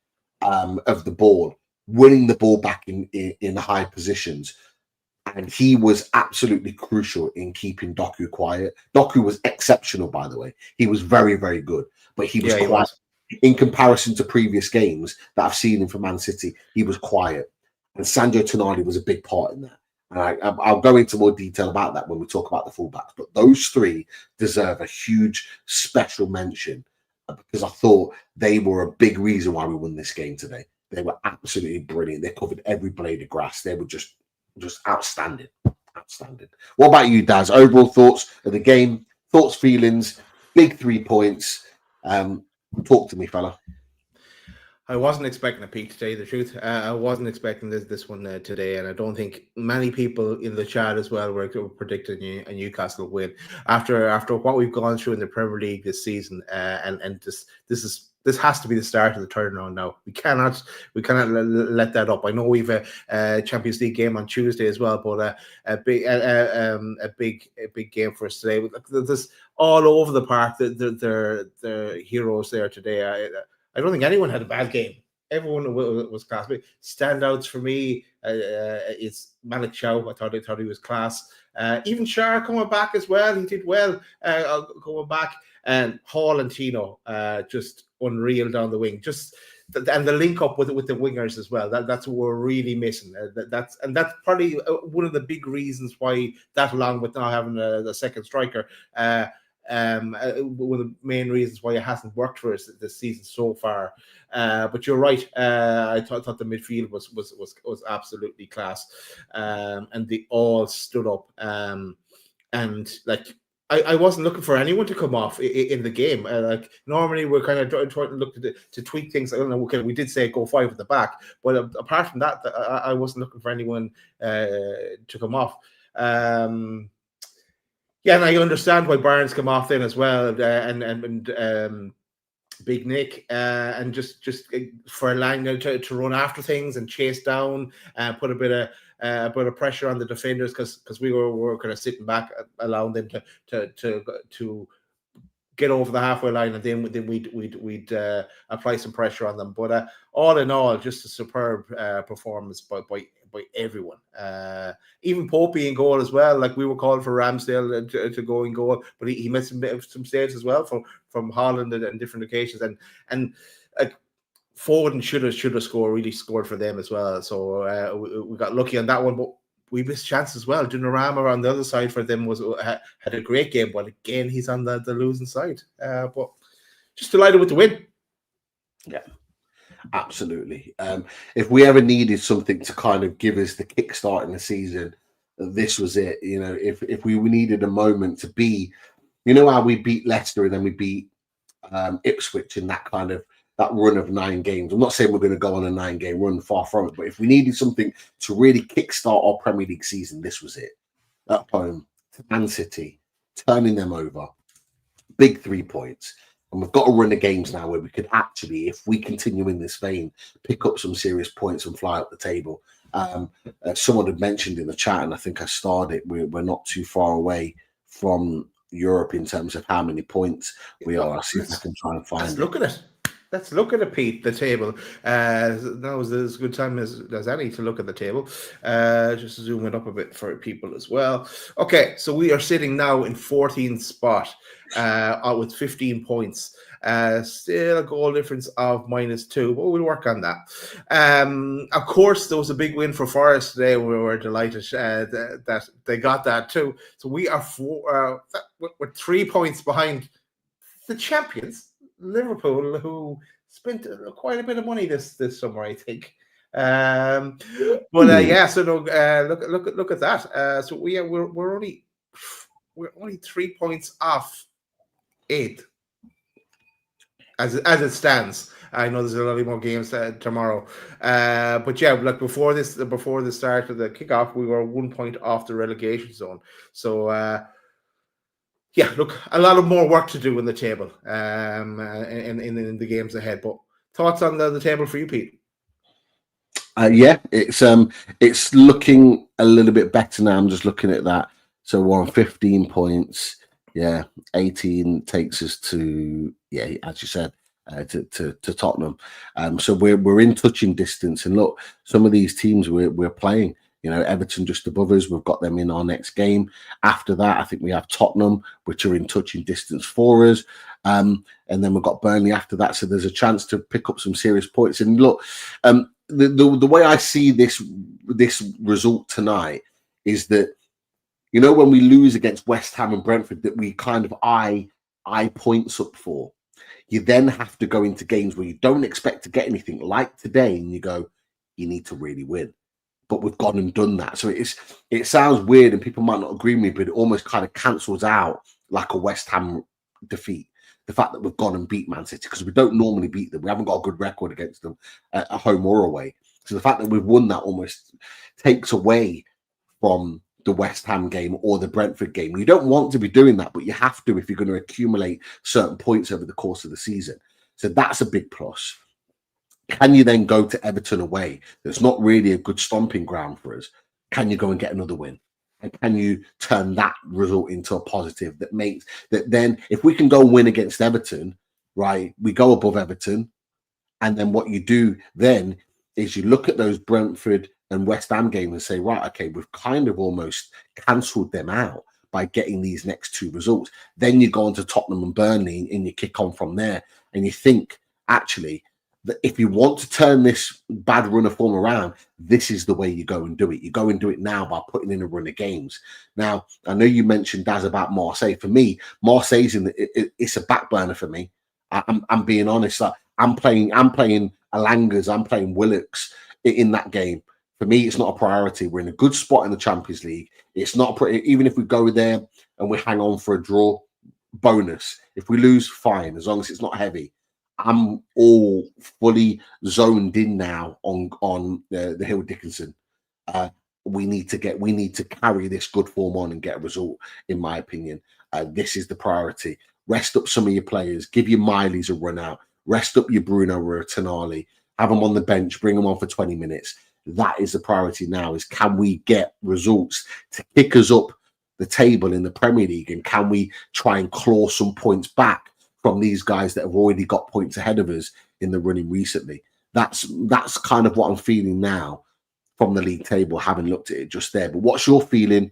of the ball, winning the ball back in high positions. And he was absolutely crucial in keeping Doku quiet. Doku was exceptional, by the way. He was very, very good. But he was quiet. In comparison to previous games that I've seen him for Man City, he was quiet. And Sandro Tonali was a big part in that. And I'll go into more detail about that when we talk about the fullbacks. But those three deserve a huge special mention because I thought they were a big reason why we won this game today. They were absolutely brilliant. They covered every blade of grass. They were just outstanding. Outstanding. What about you, Daz? Overall thoughts of the game, thoughts, feelings, big 3 points. Talk to me, fella. I wasn't expecting a peak today, the truth. I wasn't expecting this one today, and I don't think many people in the chat as well were predicting a Newcastle win after what we've gone through in the Premier League this season. And this has to be the start of the turnaround now. We cannot let that up. I know we've a Champions League game on Tuesday as well, but a big game for us today. There's all over the park. They're heroes there today. I don't think anyone had a bad game. Everyone was class. Standouts for me is Malik Chow. I thought he was class. Even Shah coming back as well. He did well coming back. And Hall and Tino just unreal down the wing. And the link up with the wingers as well. That's what we're really missing. That's probably one of the big reasons why that, along with not having the second striker, one of the main reasons why it hasn't worked for us this season so far. But you're right. I thought the midfield was absolutely class, and they all stood up. And like I wasn't looking for anyone to come off in the game. Like normally we're kind of trying to look to tweak things. I don't know. Okay, we did say go 5 at the back, but apart from that, I wasn't looking for anyone to come off. Yeah, and I understand why Barnes come off then as well, and Big Nick, and just for Lang to run after things and chase down, put a bit of pressure on the defenders because we were kind of sitting back, allowing them to get over the halfway line, and then we'd apply some pressure on them. But all in all, just a superb performance by everyone. Even Popey in goal as well. Like we were calling for Ramsdale to go in goal, but he missed some saves as well from Haaland and different occasions. And Foden should have scored for them as well. So we got lucky on that one, but we missed chances as well. Donnarumma on the other side for them had a great game, but again he's on the losing side. But just delighted with the win. Yeah. Absolutely. If we ever needed something to kind of give us the kickstart in the season, this was it. You know, if we needed a moment to be, you know, how we beat Leicester and then we beat Ipswich in that run of 9 games. I'm not saying we're going to go on a 9-game run, far from it. But if we needed something to really kickstart our Premier League season, this was it. At home to Man City, turning them over, big 3 points. And we've got to run the games now where we could actually, if we continue in this vein, pick up some serious points and fly up the table. Someone had mentioned in the chat, and I think I starred it, we're not too far away from Europe in terms of how many points we are. I'll see if I can try and find it. Look at it. Let's look at it, Pete, the table. Now is as good time as any to look at the table. Just zoom it up a bit for people as well. Okay, so we are sitting now in 14th spot with 15 points. Still a goal difference of -2, but we'll work on that. Of course, there was a big win for Forest today. We were delighted that they got that too. So we are we're 3 points behind the champions, Liverpool, who spent quite a bit of money this summer, I think. Yeah, so no, look at that. So we're only 3 points off 8th as it stands. I know there's a lot more games tomorrow, but yeah, like before the start of the kickoff, we were 1 point off the relegation zone. So yeah, look, a lot of more work to do in the table in the games ahead. But thoughts on the table for you, Pete? Yeah, it's looking a little bit better now. I'm just looking at that. So we're on 15 points. Yeah, 18 takes us to, yeah, as you said, to Tottenham. So we're in touching distance. And look, some of these teams we're playing, you know, Everton just above us. We've got them in our next game. After that, I think we have Tottenham, which are in touching distance for us. And then we've got Burnley after that. So there's a chance to pick up some serious points. And look, the way I see this result tonight is that, you know, when we lose against West Ham and Brentford, that we kind of eye points up for. You then have to go into games where you don't expect to get anything, like today, and you go, you need to really win. But we've gone and done that. So it sounds weird, and people might not agree with me, but it almost kind of cancels out like a West Ham defeat. The fact that we've gone and beat Man City, because we don't normally beat them. We haven't got a good record against them at home or away. So the fact that we've won that almost takes away from the West Ham game or the Brentford game. You don't want to be doing that, but you have to if you're going to accumulate certain points over the course of the season. So that's a big plus. Can you then go to Everton away? That's not really a good stomping ground for us. Can you go and get another win? And can you turn that result into a positive that makes that then if we can go win against Everton, right, we go above Everton. And then what you do then is you look at those Brentford and West Ham games and say, right, okay, we've kind of almost cancelled them out by getting these next two results. Then you go on to Tottenham and Burnley and you kick on from there. And you think, actually, that if you want to turn this bad run of form around, this is the way you go and do it. You go and do it now by putting in a run of games. Now, I know you mentioned, Daz, about Marseille. For me, Marseille's it's a back burner for me. I'm being honest. Like, I'm playing Alangas, I'm playing Willocks in that game. For me, it's not a priority. We're in a good spot in the Champions League. It's not even if we go there and we hang on for a draw, bonus. If we lose, fine, as long as it's not heavy. I'm all fully zoned in now on the Hill Dickinson. We need to carry this good form on and get a result, in my opinion. This is the priority. Rest up some of your players. Give your Miley's a run out. Rest up your Bruno or Tonali. Have them on the bench. Bring them on for 20 minutes. That is the priority now, is can we get results to kick us up the table in the Premier League, and can we try and claw some points back from these guys that have already got points ahead of us in the running recently. That's kind of what I'm feeling now from the league table, having looked at it just there. But what's your feeling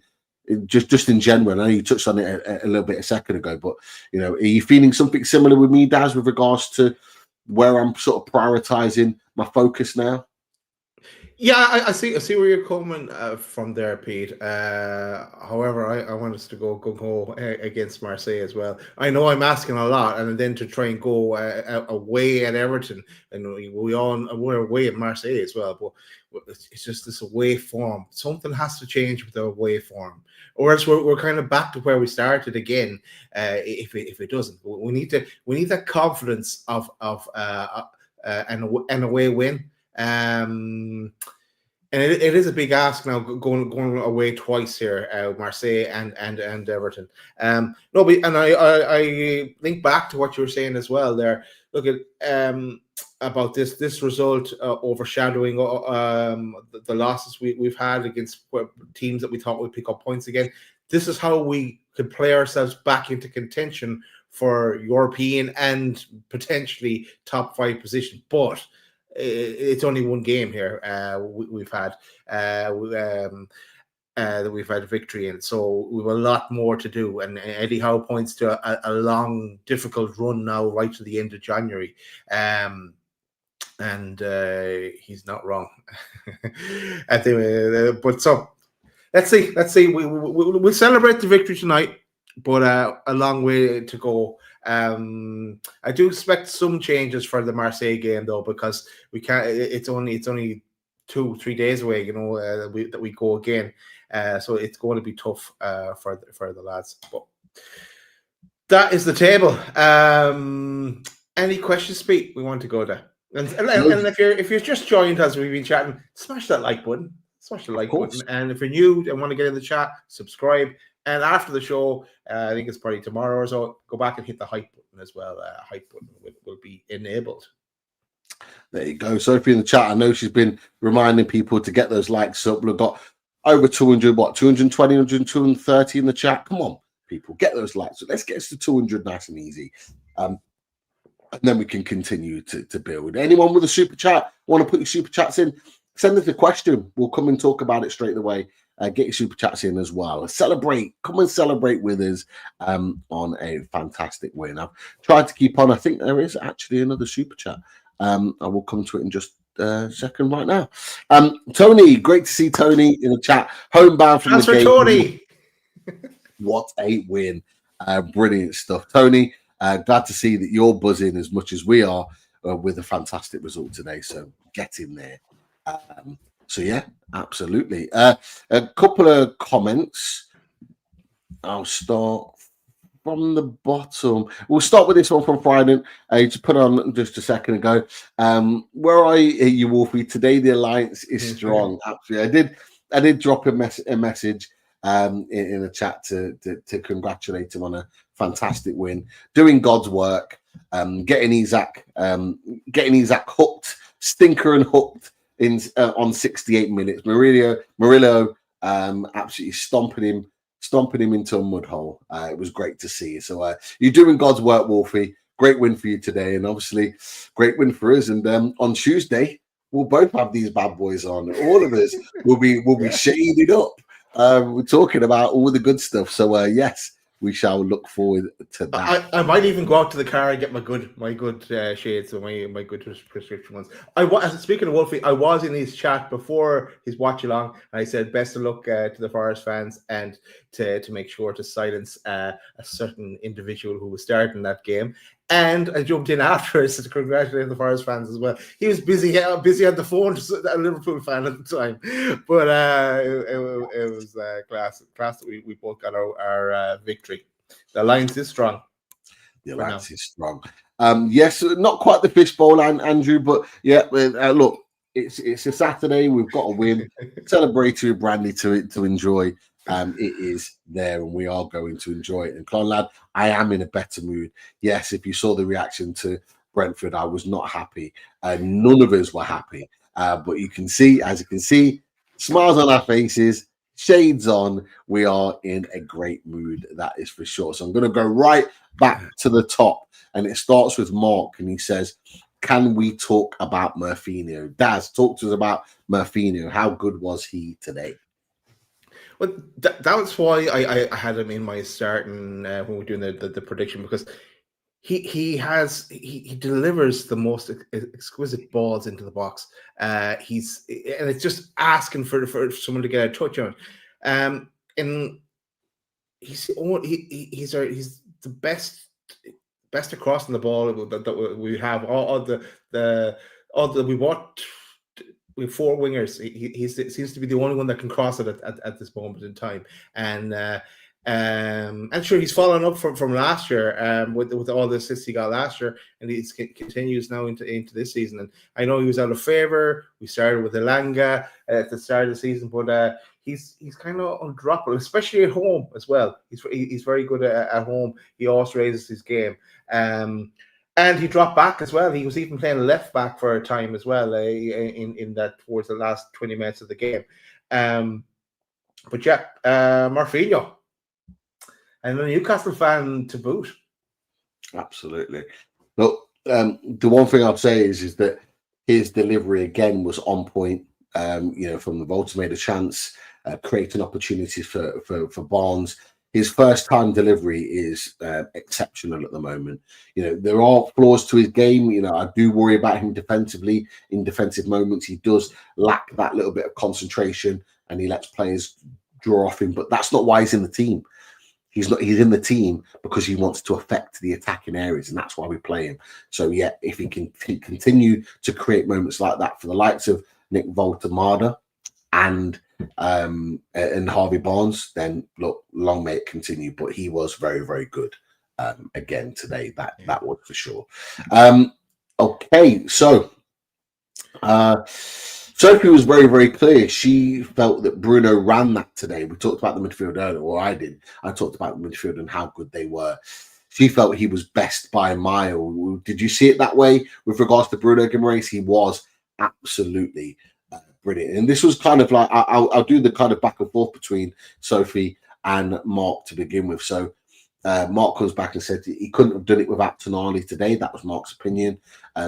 just in general? I know you touched on it a little bit a second ago, but you know, are you feeling something similar with me, Daz, with regards to where I'm sort of prioritizing my focus now? Yeah, I see where you're coming from there, Pete. However, I want us to go against Marseille as well. I know I'm asking a lot, and then to try and go away at Everton, and we're away at Marseille as well. But it's just this away form. Something has to change with the away form, or else we're kind of back to where we started again. If it doesn't, we need that confidence of an away win. And it is a big ask now, going away twice here, Marseille and Everton. I link back to what you were saying as well there. Look at about this result overshadowing the losses we've had against teams that we thought would pick up points again. This is how we could play ourselves back into contention for European and potentially top 5 position, but it's only one game here we've had that we've had a victory in, so we have a lot more to do. And Eddie Howe points to a long, difficult run now, right to the end of January, and he's not wrong. But so let's see. We'll celebrate the victory tonight, but a long way to go. I do expect some changes for the Marseille game though, because we can't. It's only 2-3 days away, you know, that we go again. So it's going to be tough for the lads. But that is the table. Any questions, Pete? We want to go there. And if you're just joined us, we've been chatting, smash that like button. Smash the like button. And if you're new and want to get in the chat, subscribe. And after the show, I think it's probably tomorrow or so, go back and hit the hype button as well. Hype button will be enabled. There you go. Sophie in the chat, I know she's been reminding people to get those likes up. We've got over 200, 220, 230 in the chat. Come on, people, get those likes. So let's get us to 200 nice and easy. And then we can continue to build. Anyone with a super chat, want to put your super chats in, send us a question. We'll come and talk about it straight away. Get your super chats in as well. Celebrate. Come and celebrate with us on a fantastic win. I've tried to keep on. I think there is actually another super chat. I will come to it in just a second right now. Tony, great to see Tony in the chat. Homebound from the game. Tony. What a win. Brilliant stuff. Tony, glad to see that you're buzzing as much as we are with a fantastic result today. So get in there. So yeah, absolutely. A couple of comments. I'll start from the bottom. We'll start with this one from Friday. Just put on just a second ago. Where are you, Wolfie? Today the alliance is strong. Absolutely. I did drop a message in the chat to congratulate him on a fantastic win, doing God's work, getting Isaac hooked, stinker and hooked on 68 minutes. Murillo absolutely stomping him into a mud hole. It was great to see. So you're doing God's work, Wolfie. Great win for you today, and obviously great win for us. And on Tuesday, we'll both have these bad boys on. All of us will be shaded up. We're talking about all the good stuff. So yes, we shall look forward to that. I might even go out to the car and get my good shades, so my good prescription ones. Speaking of Wolfie, I was in his chat before his watch along, and I said best of luck to the Forest fans, and to make sure to silence a certain individual who was starting that game. And I jumped in afterwards to congratulate the Forest fans as well. He was busy on the phone, just a Liverpool fan at the time. But it was class that we both got our victory. The alliance is strong. The alliance is strong. Yes, not quite the fishbowl, Andrew, but yeah, look, it's a Saturday. We've got a win. Celebratory brandy to enjoy. It is there, and we are going to enjoy it. And Clon Lad, I am in a better mood. Yes, if you saw the reaction to Brentford, I was not happy. None of us were happy. But you can see, smiles on our faces, shades on. We are in a great mood, that is for sure. So I'm going to go right back to the top, and it starts with Mark, and he says, can we talk about Murphinho? Daz, talk to us about Murphinho. How good was he today? Well, that was why I had him in my starting when we were doing the prediction, because he delivers the most exquisite balls into the box. And it's just asking for someone to get a touch on. And he's the best across the ball that we have. All the we bought. We have four wingers. He seems to be the only one that can cross it at this moment in time. And sure, he's following up from last year with all the assists he got last year, and he continues now into this season. And I know he was out of favour. We started with Elanga at the start of the season, but he's kind of undroppable, especially at home as well. He's very good at home. He always raises his game. And he dropped back as well. He was even playing left back for a time as well in that towards the last 20 minutes of the game. But yeah, Murphinho, and a Newcastle fan to boot. Absolutely. Look, the one thing I'd say is that his delivery again was on point. From the Volta made a chance, creating opportunities for Barnes. His first time delivery is exceptional at the moment. There are flaws to his game. I do worry about him defensively. In defensive moments, he does lack that little bit of concentration, and he lets players draw off him. But that's not why he's in the team. He's in the team because he wants to affect the attacking areas, and that's why we play him. So yeah, if he can continue to create moments like that for the likes of Nick Voltamada and Harvey Barnes, then look, long may it continue. But he was very, very good again today. That was for sure. Okay, so Sophie was very, very clear. She felt that Bruno ran that today. We talked about the midfield earlier, or I did. I talked about the midfield and how good they were. She felt he was best by a mile. Did you see it that way with regards to Bruno Guimaraes? He was absolutely brilliant. And this was kind of like, I'll do the kind of back and forth between Sophie and Mark to begin with. So Mark comes back and said he couldn't have done it without Tonali today. That was Mark's opinion.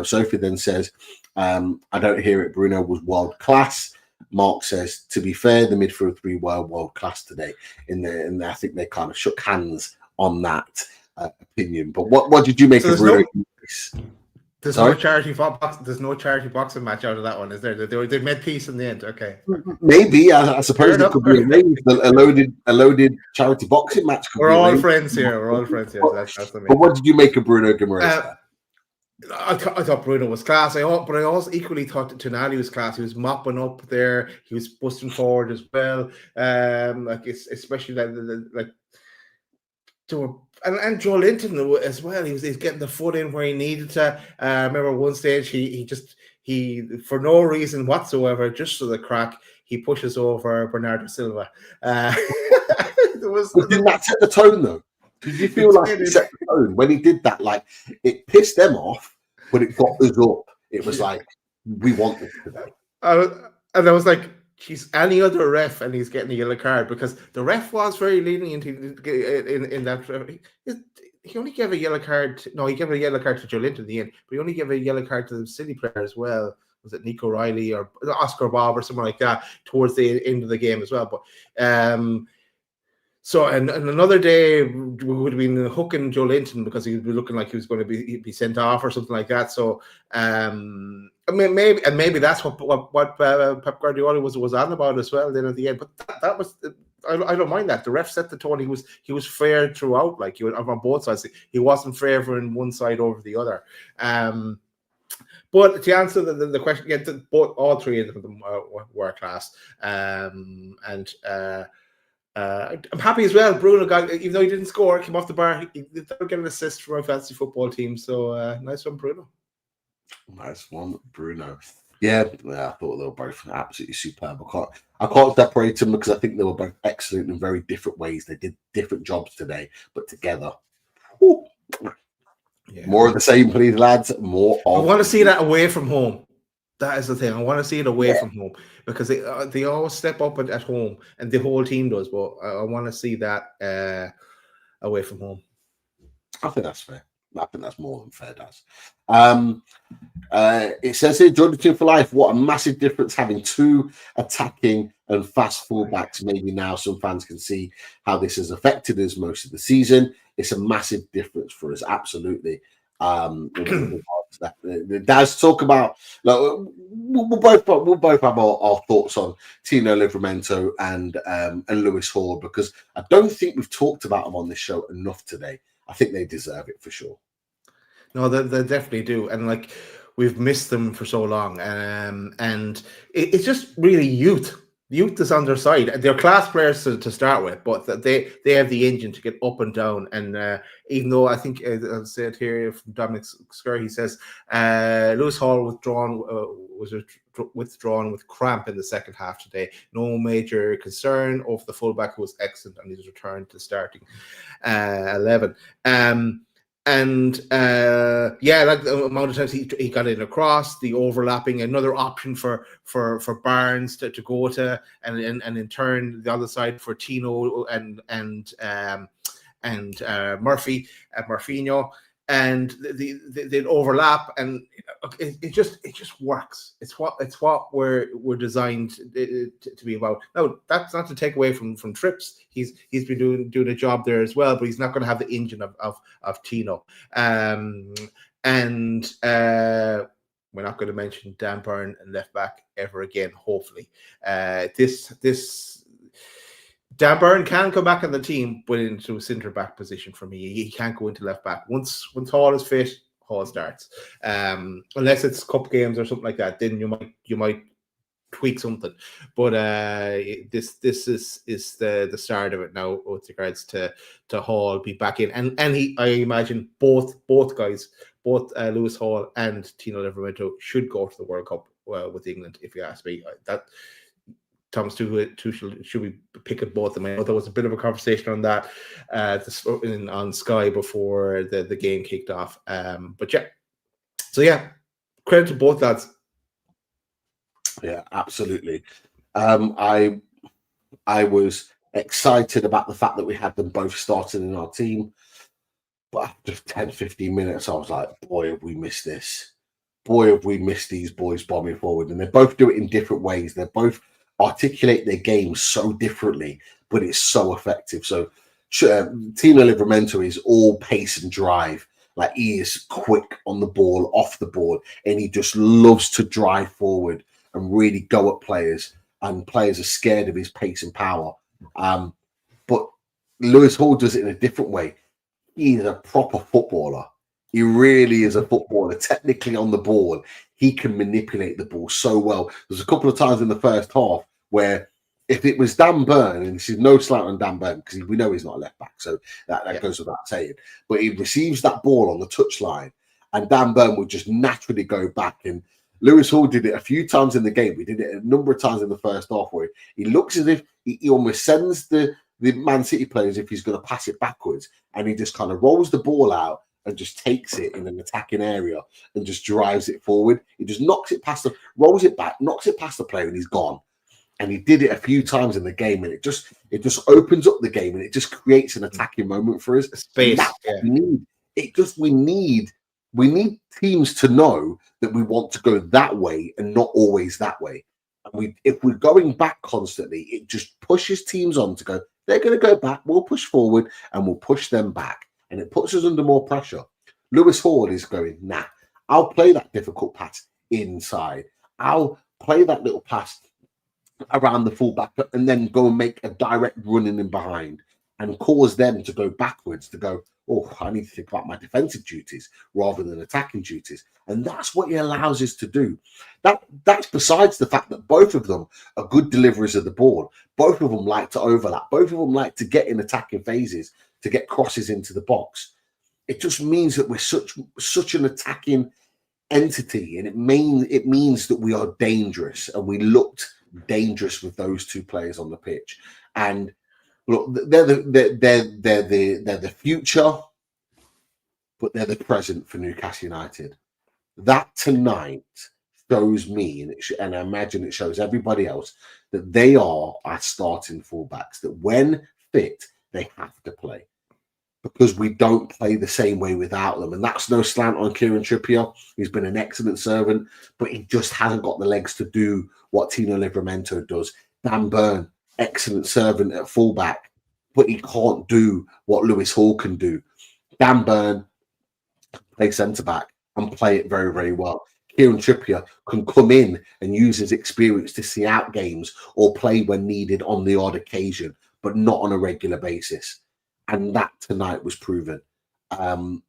Sophie then says, I don't hear it. Bruno was world class. Mark says, to be fair, the midfield three were world class today. And I think they kind of shook hands on that opinion. But what did you make of Bruno? There's no charity boxing match out of that one, is there? They made peace in the end. Okay, maybe I suppose it could be a loaded charity boxing match. We're all friends here. That's the but what did you make of Bruno Guimaraes? I thought Bruno was class. But I also equally thought that Tonali was class. He was mopping up there. He was busting forward as well. Especially and Joelinton as well. He's getting the foot in where he needed to. I remember one stage he for no reason whatsoever, just for the crack, he pushes over Bernardo Silva. Didn't that set the tone though? Did you feel like it set the tone when he did that? Like it pissed them off, but it got us up. It was like we want this today. And I was like, he's any other ref and he's getting a yellow card, because the ref was very lenient in that. He only gave a yellow card. He gave a yellow card to Joelinton in the end, but he only gave a yellow card to the City player as well. Was it Nico Riley or Oscar Bob or someone like that towards the end of the game as well? But so and another day we would have been hooking Joelinton because he would be looking like he was going to be sent off or something like that. So maybe that's what Pep Guardiola was on about as well. Then at the end, but that was I don't mind that. The ref set the tone. He was fair throughout. Like he was on both sides. He wasn't favoring one side over the other. But to answer the question, all three of them were class. I'm happy as well. Bruno got, even though he didn't score, came off the bar. He did get an assist from my fantasy football team. So nice one, Bruno. Nice one, Bruno. Yeah, I thought they were both absolutely superb. I can't separate them because I think they were both excellent in very different ways. They did different jobs today, but together. Yeah. More of the same, please, lads. I want to see that away from home. That is the thing. I want to see it away from home because they always step up at home, and the whole team does. But I want to see that away from home. I think that's fair. I think that's more than fair, Daz. It says here, Joelinton for life. What a massive difference having two attacking and fast fullbacks. Maybe now some fans can see how this has affected us most of the season. It's a massive difference for us, absolutely. Daz, talk about. We'll both have our thoughts on Tino Livramento and Lewis Hall, because I don't think we've talked about them on this show enough today. I think they deserve it for sure. No, they definitely do, and like we've missed them for so long, and it's just really youth. Youth is on their side. They're class players to start with, but they have the engine to get up and down. And even though I think I'll say it here from Dominic Scurry, he says Lewis Hall was withdrawn with cramp in the second half today. No major concern of the fullback, who was excellent on his return to starting 11. Like the amount of times he got in across, the overlapping, another option for Barnes to go to, and in turn the other side for Tino and Murphinho, and they'd overlap, and it just works. It's what we're designed to be about. No, that's not to take away from Trips. He's been doing a job there as well, but he's not going to have the engine of Tino. We're not going to mention Dan Burn and left back ever again. Hopefully, this Dan Burn can come back on the team, but into a centre back position for me. He can't go into left back. Once Hall is fit, Hall starts. Unless it's cup games or something like that, then you might tweak something. But this is the start of it now with regards to Hall be back in, and I imagine both guys, Lewis Hall and Tino Livramento, should go to the World Cup with England, if you ask me. That Thomas Tuchel should be picking both of them. I know there was a bit of a conversation on that on Sky before the game kicked off. But yeah, so yeah, credit to both lads. Yeah, absolutely. I was excited about the fact that we had them both starting in our team. But after 10, 15 minutes, I was like, boy, have we missed this. Boy, have we missed these boys bombing forward. And they both do it in different ways. They both articulate their game so differently, but it's so effective. So Tino Livramento is all pace and drive. Like, he is quick on the ball, off the board, and he just loves to drive forward and really go at players. And players are scared of his pace and power. But Lewis Hall does it in a different way. He's a proper footballer. He really is a footballer. Technically on the ball, he can manipulate the ball so well. There's a couple of times in the first half where if it was Dan Burn, and this is no slight on Dan Burn because we know he's not a left back, so that goes without saying. But he receives that ball on the touchline, and Dan Burn would just naturally go back. And Lewis Hall did it a few times in the game. We did it a number of times in the first half where he looks as if he almost sends the Man City players if he's going to pass it backwards, and he just kind of rolls the ball out and just takes it in an attacking area and just drives it forward. He just knocks it past rolls it back, knocks it past the player, and he's gone. And he did it a few times in the game, and it just opens up the game, and it just creates an attacking moment for us. Space. That's what we need. We need teams to know that we want to go that way and not always that way. And if we're going back constantly, it just pushes teams on to go, they're going to go back, we'll push forward, and we'll push them back. And it puts us under more pressure. Lewis Hall is going, nah, I'll play that difficult pass inside. I'll play that little pass around the fullback and then go and make a direct running in behind and cause them to go backwards, to go, oh, I need to think about my defensive duties rather than attacking duties. And that's what he allows us to do. That's besides the fact that both of them are good deliverers of the ball. Both of them like to overlap. Both of them like to get in attacking phases, to get crosses into the box. It just means that we're such an attacking entity, and it means that we are dangerous, and we looked dangerous with those two players on the pitch. And look, they're the future, but they're the present for Newcastle United. That tonight shows me, and I imagine it shows everybody else, that they are our starting fullbacks, that when fit, they have to play. Because we don't play the same way without them. And that's no slant on Kieran Trippier. He's been an excellent servant, but he just hasn't got the legs to do what Tino Livramento does. Dan Burn, excellent servant at fullback, but he can't do what Lewis Hall can do. Dan Burn can play centre-back and play it very, very well. Kieran Trippier can come in and use his experience to see out games or play when needed on the odd occasion, but not on a regular basis. And that tonight was proven. And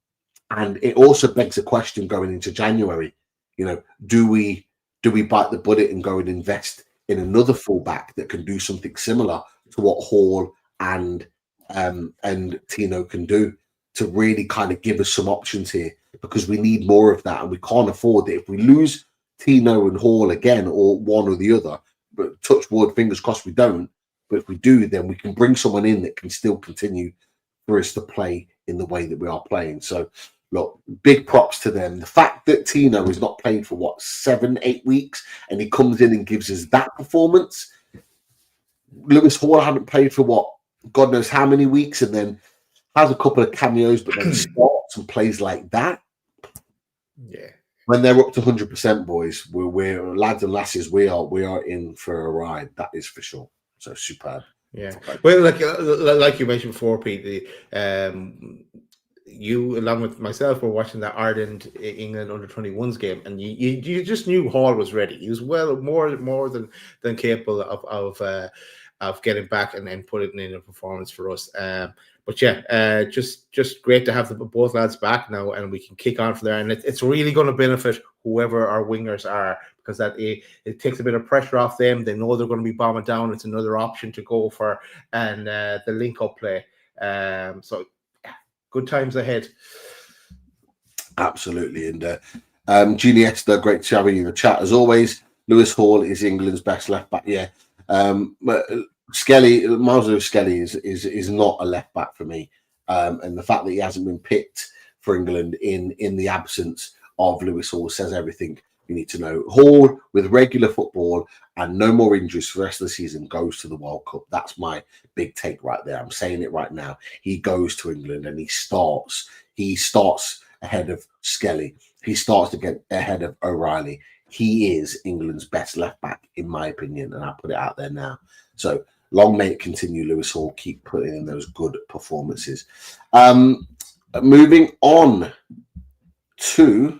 it also begs a question going into January. You know, do we bite the bullet and go and invest in another fullback that can do something similar to what Hall and Tino can do, to really kind of give us some options here? Because we need more of that, and we can't afford it. If we lose Tino and Hall again, or one or the other, but touch wood, fingers crossed we don't. But if we do, then we can bring someone in that can still continue for us to play in the way that we are playing. So, look, big props to them. The fact that Tino is not played for 7-8 weeks, and he comes in and gives us that performance. Lewis Hall hadn't played for God knows how many weeks, and then has a couple of cameos, but then starts and plays like that. Yeah. When they're up to 100%, boys, we're lads and lasses. We are in for a ride. That is for sure. So superb. Yeah. Well, like you mentioned before, Pete, you along with myself were watching that Ireland England under-21s game, and you just knew Hall was ready. He was more than capable of getting back and then putting in a performance for us. But yeah, just great to have both lads back now, and we can kick on from there. And it's really going to benefit whoever our wingers are, because that it takes a bit of pressure off them. They know they're going to be bombing down. It's another option to go for, and the link-up play. So yeah, good times ahead. Absolutely. And Genie Esther, great to have you in the chat as always. Lewis Hall is England's best left back. Yeah, but Miles Skelly is not a left back for me, and the fact that he hasn't been picked for England in the absence of Lewis Hall says everything you need to know. Hall, with regular football and no more injuries for the rest of the season, goes to the World Cup. That's my big take right there. I'm saying it right now. He goes to England and he starts ahead of Skelly. He starts to get ahead of O'Reilly. He is England's best left back, in my opinion, and I'll put it out there now. So long may it continue, Lewis Hall. Keep putting in those good performances. Moving on to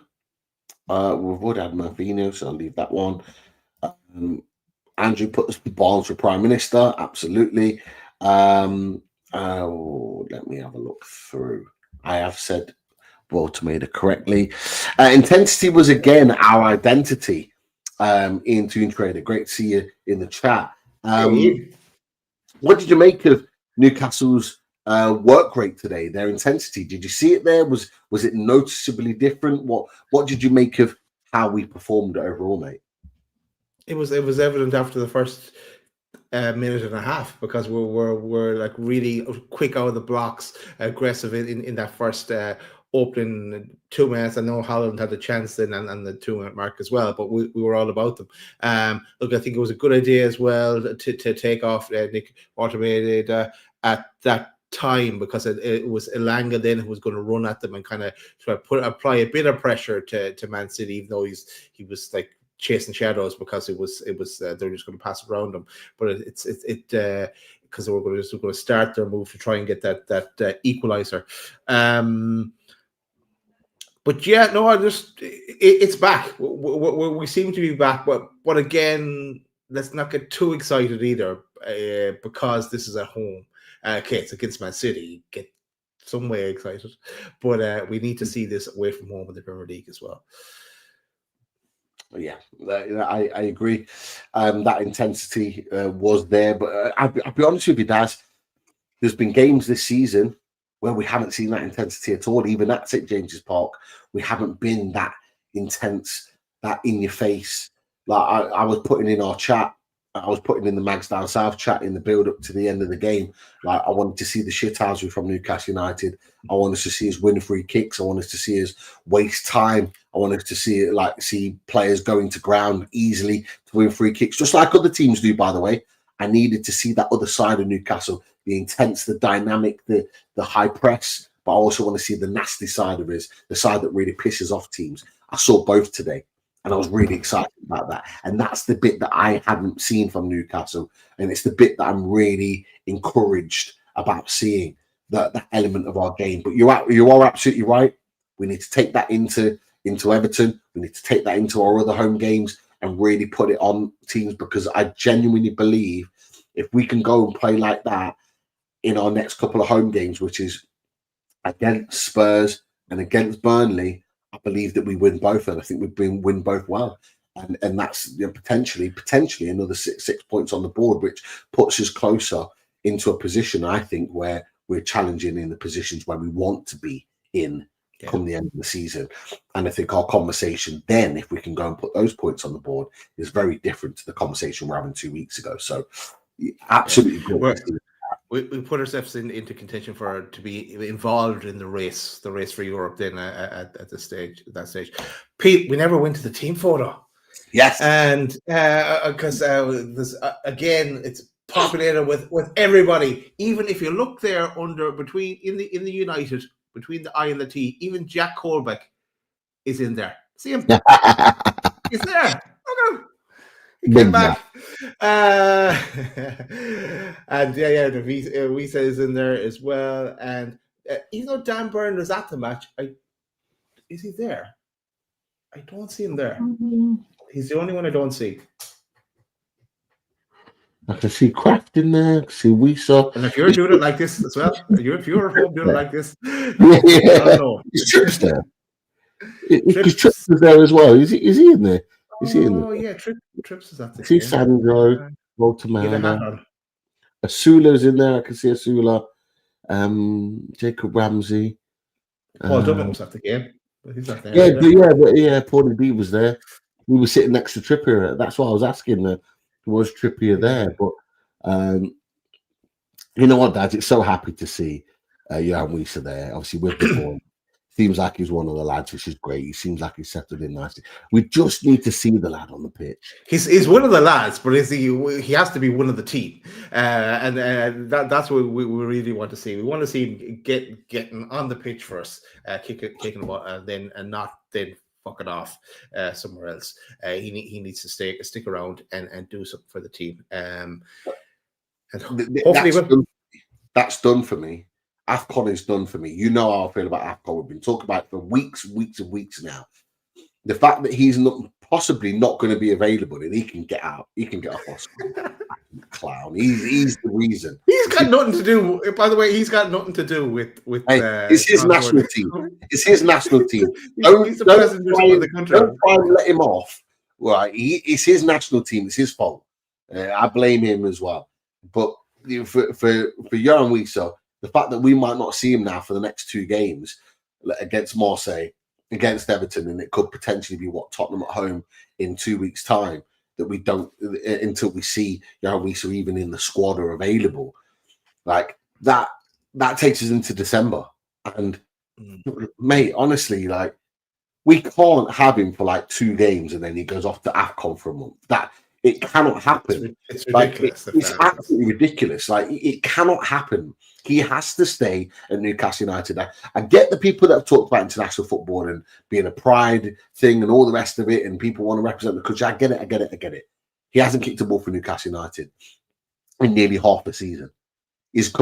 we've already had Marvino, so I'll leave that one. Andrew put Barnes for Prime Minister, absolutely. Let me have a look through. I have said Baltimore correctly. Intensity was again our identity in Toon Trader. Great to see you in the chat. What did you make of Newcastle's work rate today? Their intensity, did you see it there? Was it noticeably different? What did you make of how we performed overall, mate? It was evident after the first minute and a half, because we're like really quick out of the blocks, aggressive in that first opening 2 minutes. I know Haaland had a chance then and the 2 minute mark as well, but we were all about them. Look, I think it was a good idea as well to take off Nick automated at that time, because it was Elanga then who was going to run at them and kind of try to apply a bit of pressure to Man City, even though he was like chasing shadows, because it was they're just going to pass around them. But it's because they were going to start their move to try and get that equalizer. But yeah, no, it's back. We seem to be back, but again, let's not get too excited either, because this is at home. Okay, it's against Man City. Get some way excited, but we need to see this away from home in the Premier League as well. Yeah, I agree. That intensity was there, but I'll be honest with you, Daz. There's been games this season where we haven't seen that intensity at all. Even at St James's Park, we haven't been that intense, that in your face. Like I was putting in our chat, I was putting in the Mags Down South chat in the build up to the end of the game. Like, I wanted to see the shithousery from Newcastle United. I wanted to see us win free kicks. I wanted to see us waste time. I wanted to see players going to ground easily to win free kicks, just like other teams do, by the way. I needed to see that other side of Newcastle, the intense, the dynamic, the high press, but I also want to see the nasty side of it, the side that really pisses off teams. I saw both today, and I was really excited about that. And that's the bit that I hadn't seen from Newcastle, and it's the bit that I'm really encouraged about seeing, that element of our game. But you are absolutely right. We need to take that into Everton. We need to take that into our other home games and really put it on teams, because I genuinely believe if we can go and play like that in our next couple of home games, which is against Spurs and against Burnley, I believe that we win both, and I think we win both well. And that's potentially another six points on the board, which puts us closer into a position, I think, where we're challenging in the positions where we want to be in come the end of the season. And I think our conversation then, if we can go and put those points on the board, is very different to the conversation we're having 2 weeks ago. So absolutely good. We put ourselves into contention to be involved in the race for Europe then at that stage. Pete, we never went to the team photo. Yes. And because there's again, it's populated with everybody. Even if you look there in the United, between the I and the T, even Jack Colbeck is in there. See him? He's there. Look at him. He came back. And the Whisa is in there as well. And even though Dan Byrne was at the match, is he there? I don't see him there. He's the only one I don't see. I can see Kraft in there. I can see Whisa. And if you're doing it like this as well, if you're home doing it like this, I don't know. Is Trips there? Because Trips is there as well. Is he in there? Is he in there? Oh yeah, Trips is at the see Sandro, Walter Asula's in there. I can see Asula. Jacob Ramsey. Paul Dublin was at the game, but he's not there. Yeah, Paulie B was there. we were sitting next to Trippier. That's why I was asking. Was Trippier there? But you know what, Dad? It's so happy to see Johan Whisa there. Obviously, with the ball. Seems like he's one of the lads, which is great. He seems like he's settled in nicely. We just need to see the lad on the pitch. He's one of the lads, but he has to be one of the team, and that's what we really want to see. We want to see him getting on the pitch first, kicking the ball, and not fuck it off somewhere else. He needs to stick around and do something for the team. And hopefully that's done for me. AFCON is done for me. You know how I feel about AFCON. We've been talking about it for weeks and weeks now. The fact that he's possibly not going to be available and he can get out, he can get off hospital. Clown. He's the reason. He's got nothing to do. By the way, he's got nothing to do with. It's his national team. It's his national team. He's the president of the country. Don't try and let him off. Right? It's his national team. It's his fault. I blame him as well. But for Johan Whisa, the fact that we might not see him now for the next 2 games against Marseille, against Everton, and it could potentially be Tottenham at home in 2 weeks' time, that we don't until we see Johan Whisa even in the squad or available. Like that takes us into December. And mate, honestly, like we can't have him for like 2 games and then he goes off to AFCON for a month. That it cannot happen. It's ridiculous. Like, it's absolutely ridiculous. Like it cannot happen. He has to stay at Newcastle United. I get the people that have talked about international football and being a pride thing and all the rest of it, and people want to represent the country. I get it. He hasn't kicked a ball for Newcastle United in nearly half the season. He's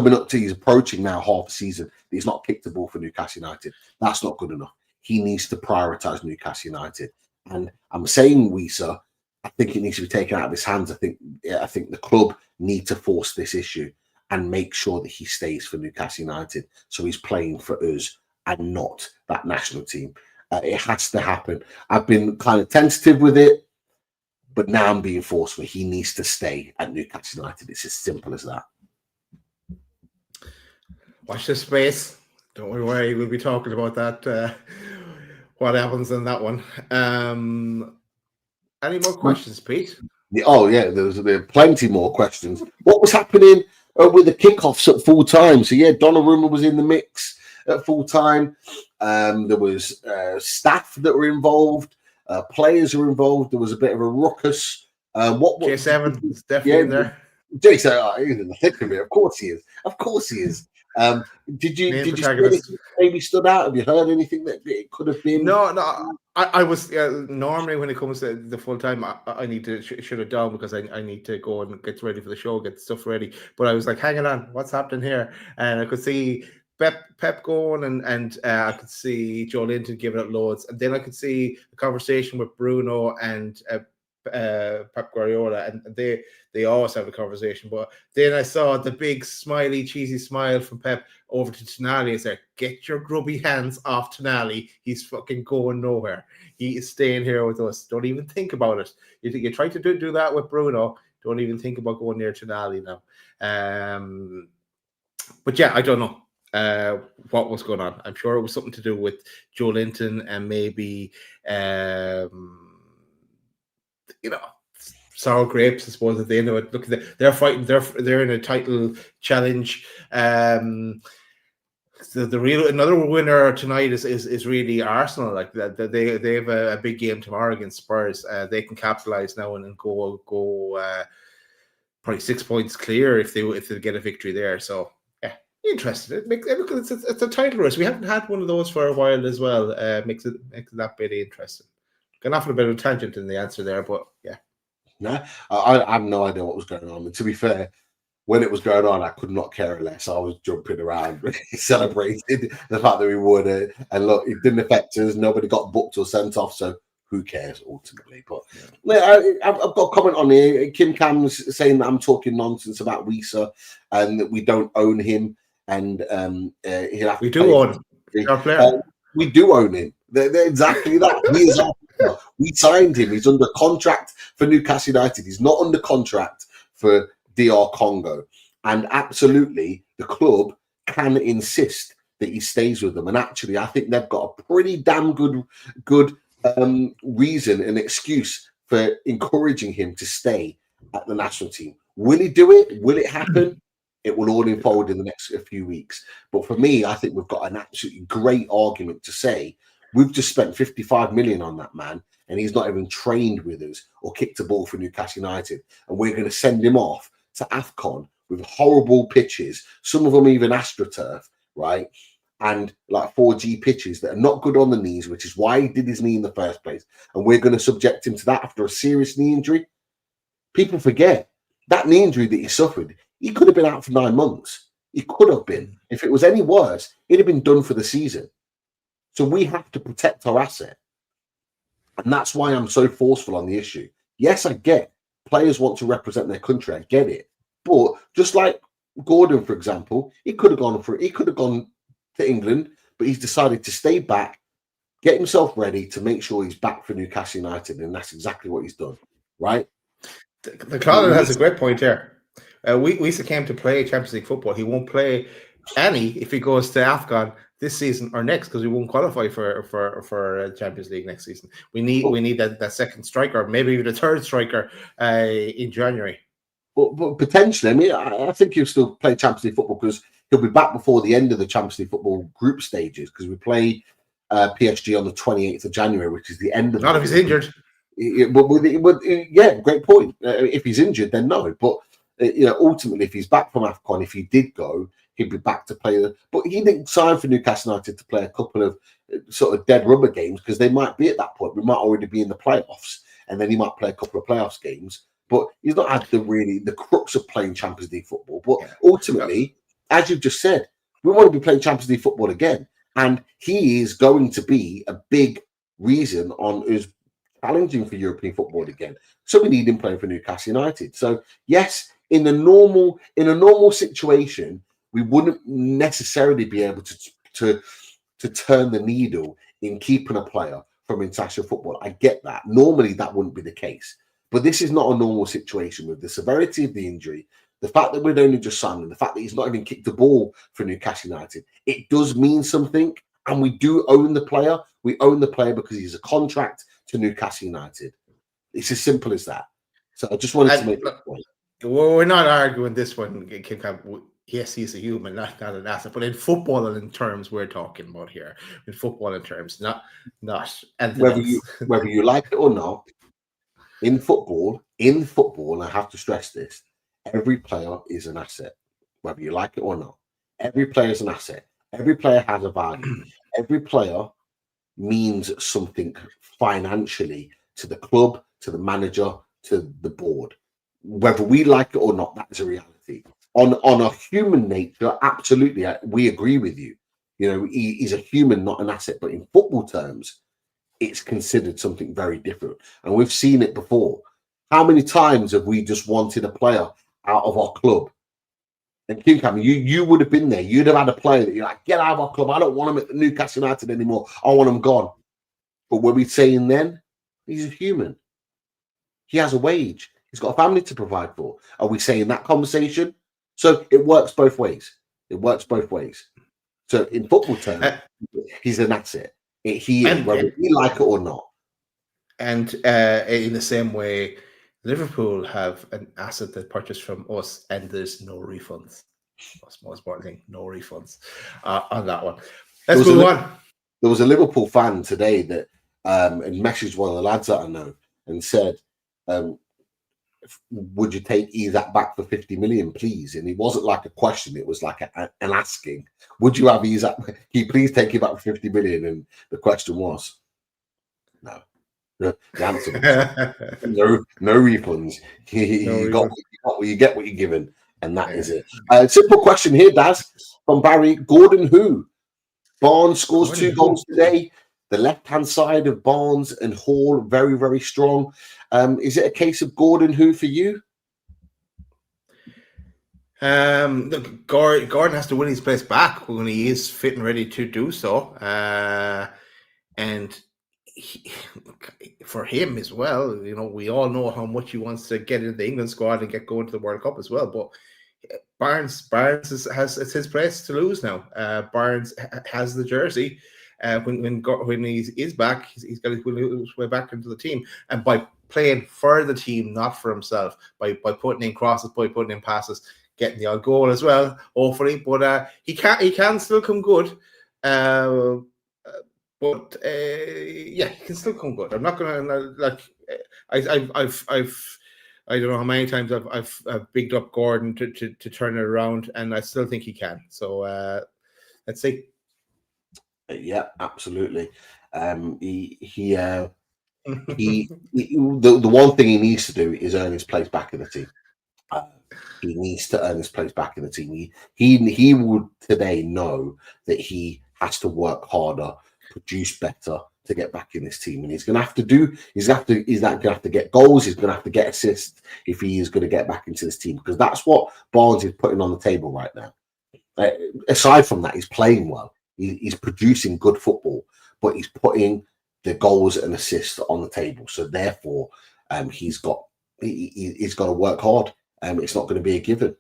approaching now half a season. He's not kicked a ball for Newcastle United. That's not good enough. He needs to prioritise Newcastle United. And I'm saying Whisa, I think it needs to be taken out of his hands. I think the club need to force this issue and make sure that he stays for Newcastle United, so he's playing for us and not that national team. It has to happen. I've been kind of tentative with it, but now I'm being forced where he needs to stay at Newcastle United. It's as simple as that. Watch this space. Don't worry, we'll be talking about that. What happens in that one? Any more questions, Pete? Oh yeah, there are plenty more questions. What was happening with the kickoffs at full time? So yeah, Donnarumma was in the mix at full time. There was staff that were involved, players were involved. There was a bit of a ruckus. J7 is definitely in there. J7, he's in the thick of it. Of course he is. Did you see anything maybe stood out? Have you heard anything that it could have been? No. I was normally when it comes to the full time, I need to shut it down because I need to go and get ready for the show, get stuff ready. But I was like, hanging on, what's happening here? And I could see Pep going, and I could see Joelinton giving it loads, and then I could see a conversation with Bruno and Pep Guardiola, and they always have a conversation. But then I saw the big smiley, cheesy smile from Pep over to Tonali. I said, "Get your grubby hands off Tonali. He's fucking going nowhere. He is staying here with us. Don't even think about it. You try to do that with Bruno. Don't even think about going near Tonali now." But yeah, I don't know what was going on. I'm sure it was something to do with Joelinton and maybe sour grapes, I suppose, at the end of it. Look, they're fighting. They're in a title challenge. The real another winner tonight is really Arsenal. Like they have a big game tomorrow against Spurs. They can capitalize now and go probably 6 points clear if they get a victory there. So yeah, interesting. It's a title race. We haven't had one of those for a while as well. Makes it that bit interesting. Gone off on a bit of a tangent in the answer there, but yeah. No, I have no idea what was going on. And to be fair, when it was going on, I could not care less. I was jumping around, celebrating the fact that we won it. And look, it didn't affect us. Nobody got booked or sent off, so who cares ultimately? But I've got a comment on here. Kim Cam's saying that I'm talking nonsense about Whisa and that we don't own him. And he'll have we do own him. Our player. We do own him. They're exactly that. He is our player. We signed him. He's under contract for Newcastle United. He's not under contract for DR Congo. And absolutely, the club can insist that he stays with them. And actually, I think they've got a pretty damn good reason, an excuse for encouraging him to stay at the national team. Will he do it? Will it happen? It will all unfold in the next few weeks. But for me, I think we've got an absolutely great argument to say we've just spent 55 million on that man, and he's not even trained with us or kicked a ball for Newcastle United, and we're going to send him off to AFCON with horrible pitches, some of them even AstroTurf, right? And like 4G pitches that are not good on the knees, which is why he did his knee in the first place. And we're going to subject him to that after a serious knee injury. People forget that knee injury that he suffered, he could have been out for 9 months. He could have been. If it was any worse, it'd have been done for the season. So we have to protect our asset. And that's why I'm so forceful on the issue. Yes, I get players want to represent their country. I get it. But just like Gordon, for example, he could have gone to England, but he's decided to stay back, get himself ready to make sure he's back for Newcastle United, and that's exactly what he's done, right? The Claudio has a great point here. Whisa came to play Champions League football. He won't play any if he goes to AFCON this season or next, because we won't qualify for Champions League next season. We need that second striker, maybe even a third striker in January. But potentially, I mean, I think he'll still play Champions League football because he'll be back before the end of the Champions League football group stages, because we play PSG on the 28th of January, which is the end of. Not if he's injured. Yeah, great point. If he's injured, then no. But ultimately, if he's back from AFCON, if he did go, he'd be back to play. But he didn't sign for Newcastle United to play a couple of sort of dead rubber games, because they might be at that point. We might already be in the playoffs, and then he might play a couple of playoffs games. But he's not had the crux of playing Champions League football. But ultimately, as you've just said, we want to be playing Champions League football again. And he is going to be a big reason on us challenging for European football again. So we need him playing for Newcastle United. So yes, in a normal situation, we wouldn't necessarily be able to turn the needle in keeping a player from international football. I get that. Normally that wouldn't be the case. But this is not a normal situation with the severity of the injury, the fact that we'd only just signed him, the fact that he's not even kicked the ball for Newcastle United. It does mean something, and we do own the player. We own the player because he's a contract to Newcastle United. It's as simple as that. So I just wanted to make that point. Well, we're not arguing this one, Kim Camp. Yes, he's a human, not an asset. But in football and in terms we're talking about here, in football in terms, not whether you like it or not. In football, and I have to stress this, every player is an asset, whether you like it or not. Every player is an asset. Every player has a value. Every player means something financially to the club, to the manager, to the board. Whether we like it or not, that is a reality. On a human nature, absolutely, we agree with you. He's a human, not an asset. But in football terms, it's considered something very different. And we've seen it before. How many times have we just wanted a player out of our club? And Kim Cameron, you would have been there. You'd have had a player that you're like, get out of our club. I don't want him at Newcastle United anymore. I want him gone. But were we saying then, he's a human. He has a wage. He's got a family to provide for. Are we saying that conversation? So it works both ways. So in football terms, he's an asset. He is, whether we like it or not. And in the same way, Liverpool have an asset that purchased from us, and there's no refunds. That's the most important thing, no refunds on that one. Let's move on. There was a Liverpool fan today that messaged one of the lads that I know and said, would you take Isak back for 50 million, please? And it wasn't like a question, it was like an asking. Would you have Isak? Can you please take him back for 50 million? And the question was, no. The answer was no refunds. You get what you're given, and that is it. Simple question here, Daz, from Barry. Gordon who? Barnes scores 2 goals today. The left-hand side of Barnes and Hall, very, very strong. Is it a case of Gordon who for you? Look, Gordon has to win his place back when he is fit and ready to do so. And for him as well, we all know how much he wants to get into the England squad and get going to the World Cup as well. But Barnes has his place to lose now. Barnes has the jersey. when he is back, he's got his way back into the team, and by playing for the team, not for himself, by putting in crosses, by putting in passes, getting the odd goal as well, hopefully. But he can still come good. But yeah, he can still come good. I'm not gonna I don't know how many times I've bigged up Gordon to turn it around, and I still think he can. So let's see. Yeah, absolutely. The one thing he needs to do is earn his place back in the team. He needs to earn his place back in the team. He would today know that he has to work harder, produce better to get back in this team, and he's going to have to get goals. He's going to have to get assists if he is going to get back into this team, because that's what Barnes is putting on the table right now. Aside from that, he's playing well. He's producing good football, but he's putting the goals and assists on the table. So therefore, he's got to work hard. It's not going to be a given.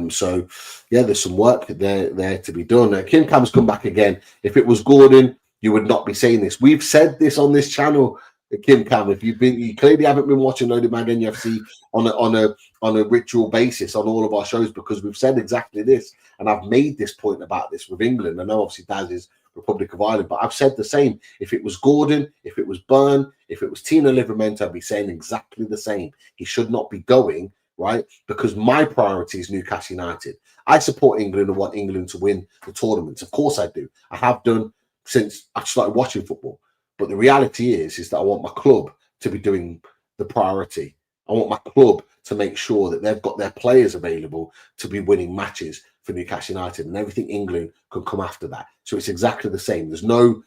So yeah, there's some work there to be done. Kim Cam's come back again. If it was Gordon, you would not be saying this. We've said this on this channel, Kim Cam. If you clearly haven't been watching Loaded Mag NUFC on a ritual basis on all of our shows, because we've said exactly this, and I've made this point about this with England. I know obviously Daz is Republic of Ireland, but I've said the same. If it was Gordon, if it was Byrne, if it was Tino Livramento, I'd be saying exactly the same. He should not be going, right? Because my priority is Newcastle United. I support England and want England to win the tournaments. Of course I do. I have done since I started watching football. But the reality is that I want my club to be doing the priority. I want my club to make sure that they've got their players available to be winning matches for Newcastle United, and everything England can come after that. So it's exactly the same. There's no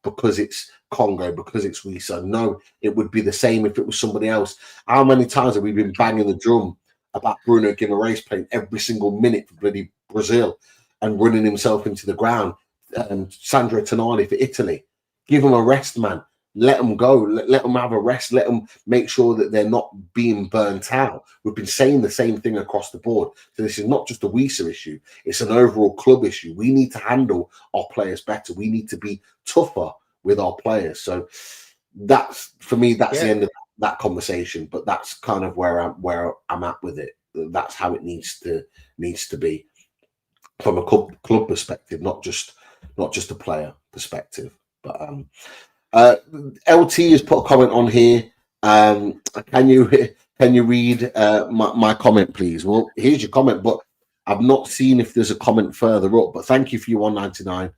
because it's Congo, because it's Whisa. No, it would be the same if it was somebody else. How many times have we been banging the drum about Bruno Guimaraes playing every single minute for bloody Brazil and running himself into the ground? Sandro Tonali for Italy. Give them a rest, man. Let them go. Let them have a rest. Let them make sure that they're not being burnt out. We've been saying the same thing across the board. So this is not just a Whisa issue. It's an overall club issue. We need to handle our players better. We need to be tougher with our players. So that's, for me, that's the end of that conversation. But that's kind of where I'm at with it. That's how it needs to be from a club perspective, not just a player perspective. But LT has put a comment on here. Can you read my comment, please? Well, here's your comment, but I've not seen if there's a comment further up. But thank you for your 199.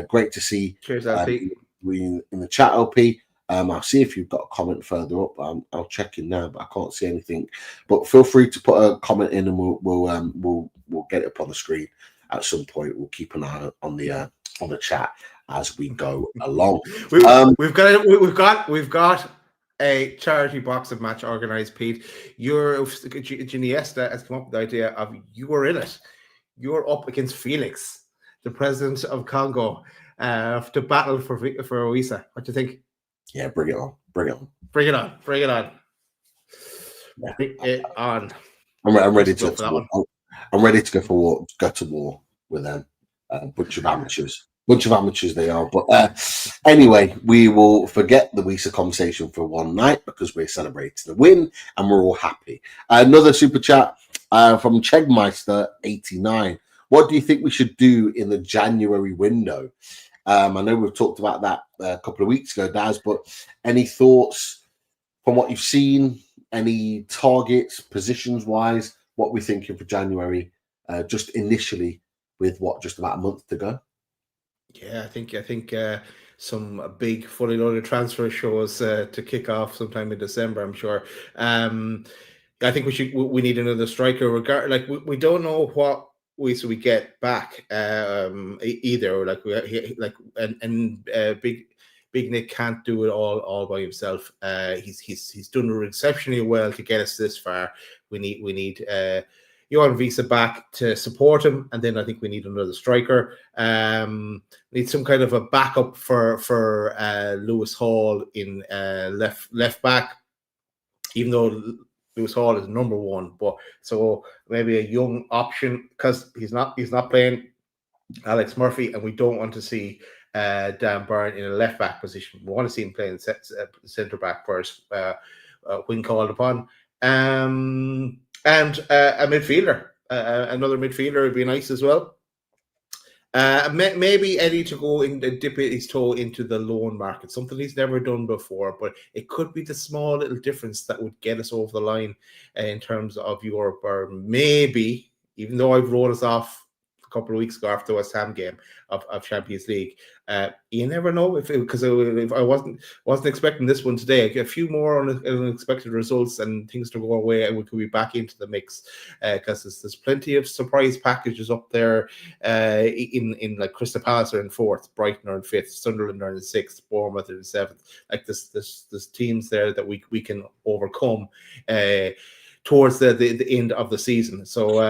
Great to see. Cheers, LP. In the chat, LP. I'll see if you've got a comment further up. I'll check in now, but I can't see anything. But feel free to put a comment in, and we'll get it up on the screen at some point. We'll keep an eye on the chat as we go along. We've got a charity boxing match organized, Pete. Iniesta has come up with the idea of you were in it. You're up against Felix, the president of Congo, to battle for Whisa. What do you think? Yeah, bring it on. Bring it on. Yeah. Bring it on. I'm ready to go. I'm ready to go to war with them. Bunch of amateurs they are. But anyway, we will forget the Whisa conversation for one night because we're celebrating the win and we're all happy. Another super chat from Chegmeister 89. What do you think we should do in the January window? I know we've talked about that a couple of weeks ago, Daz, but any thoughts from what you've seen? Any targets, positions wise? What we're thinking for January, just initially, with just about a month to go? Yeah, I think some big fully loaded transfer shows to kick off sometime in December, I'm sure. I think we need another striker. We don't know what we get back either. Big Nick can't do it all by himself. He's done exceptionally well to get us this far. We need Johan Whisa back to support him, and then I think we need another striker. Need some kind of a backup for Lewis Hall in left back, even though Lewis Hall is number one. But so maybe a young option, because he's not playing Alex Murphy, and we don't want to see Dan Byrne in a left back position. We want to see him playing centre back first when called upon. And a midfielder, another midfielder would be nice as well. Maybe Eddie to go in and dip his toe into the loan market, something he's never done before, but it could be the small little difference that would get us over the line in terms of Europe, or maybe, even though I've rolled us off a couple of weeks ago after the West Ham game of Champions League, you never know because if I wasn't expecting this one today, a few more unexpected results and things to go away, and we could be back into the mix because there's plenty of surprise packages up there in like Crystal Palace are in 4th, Brighton are in 5th, Sunderland are in 6th, Bournemouth are in 7th. Like there's teams there that we can overcome towards the end of the season. So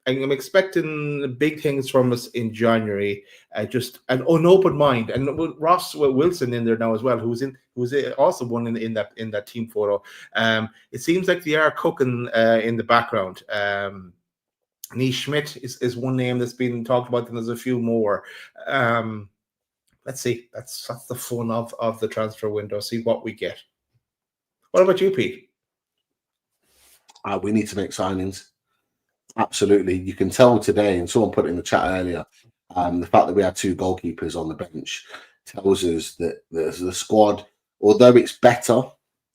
I'm expecting big things from us in January. Just an open mind, and with Ross Wilson in there now as well, who's also one in that team photo. It seems like they are cooking in the background. Nish Schmidt is one name that's been talked about, and there's a few more. Let's see. That's the fun of the transfer window. See what we get. What about you, Pete? We need to make signings. Absolutely. You can tell today, and someone put it in the chat earlier, the fact that we had 2 goalkeepers on the bench tells us that the squad, although it's better,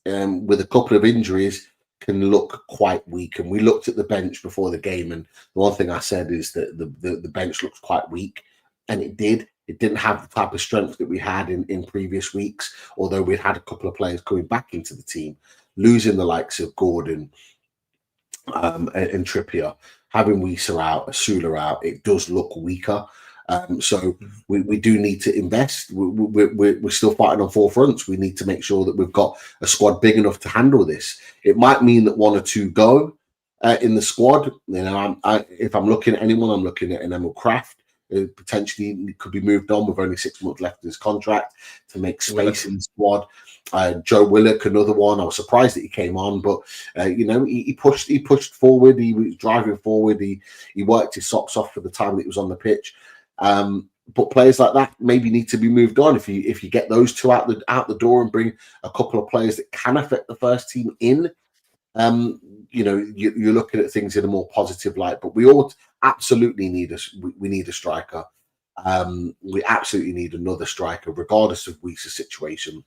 with a couple of injuries, can look quite weak. And we looked at the bench before the game, and the one thing I said is that the bench looks quite weak, and it did. It didn't have the type of strength that we had in previous weeks, although we'd had a couple of players coming back into the team, losing the likes of Gordon and Trippier, having Whisa out, Asula out, it does look weaker. So we do need to invest. We're still fighting on 4 fronts. We need to make sure that we've got a squad big enough to handle this. It might mean that 1 or 2 go in the squad. You know, if I'm looking at anyone, I'm looking at an Emil Kraft. Potentially could be moved on with only 6 months left of his contract to make space in the squad. Joe Willock, another one. I was surprised that he came on, but he pushed forward. He was driving forward. He worked his socks off for the time that he was on the pitch. But players like that maybe need to be moved on. If you get those 2 out the door and bring a couple of players that can affect the first team in, you're looking at things in a more positive light. But we all absolutely need a striker. We absolutely need another striker, regardless of Whisa's situation.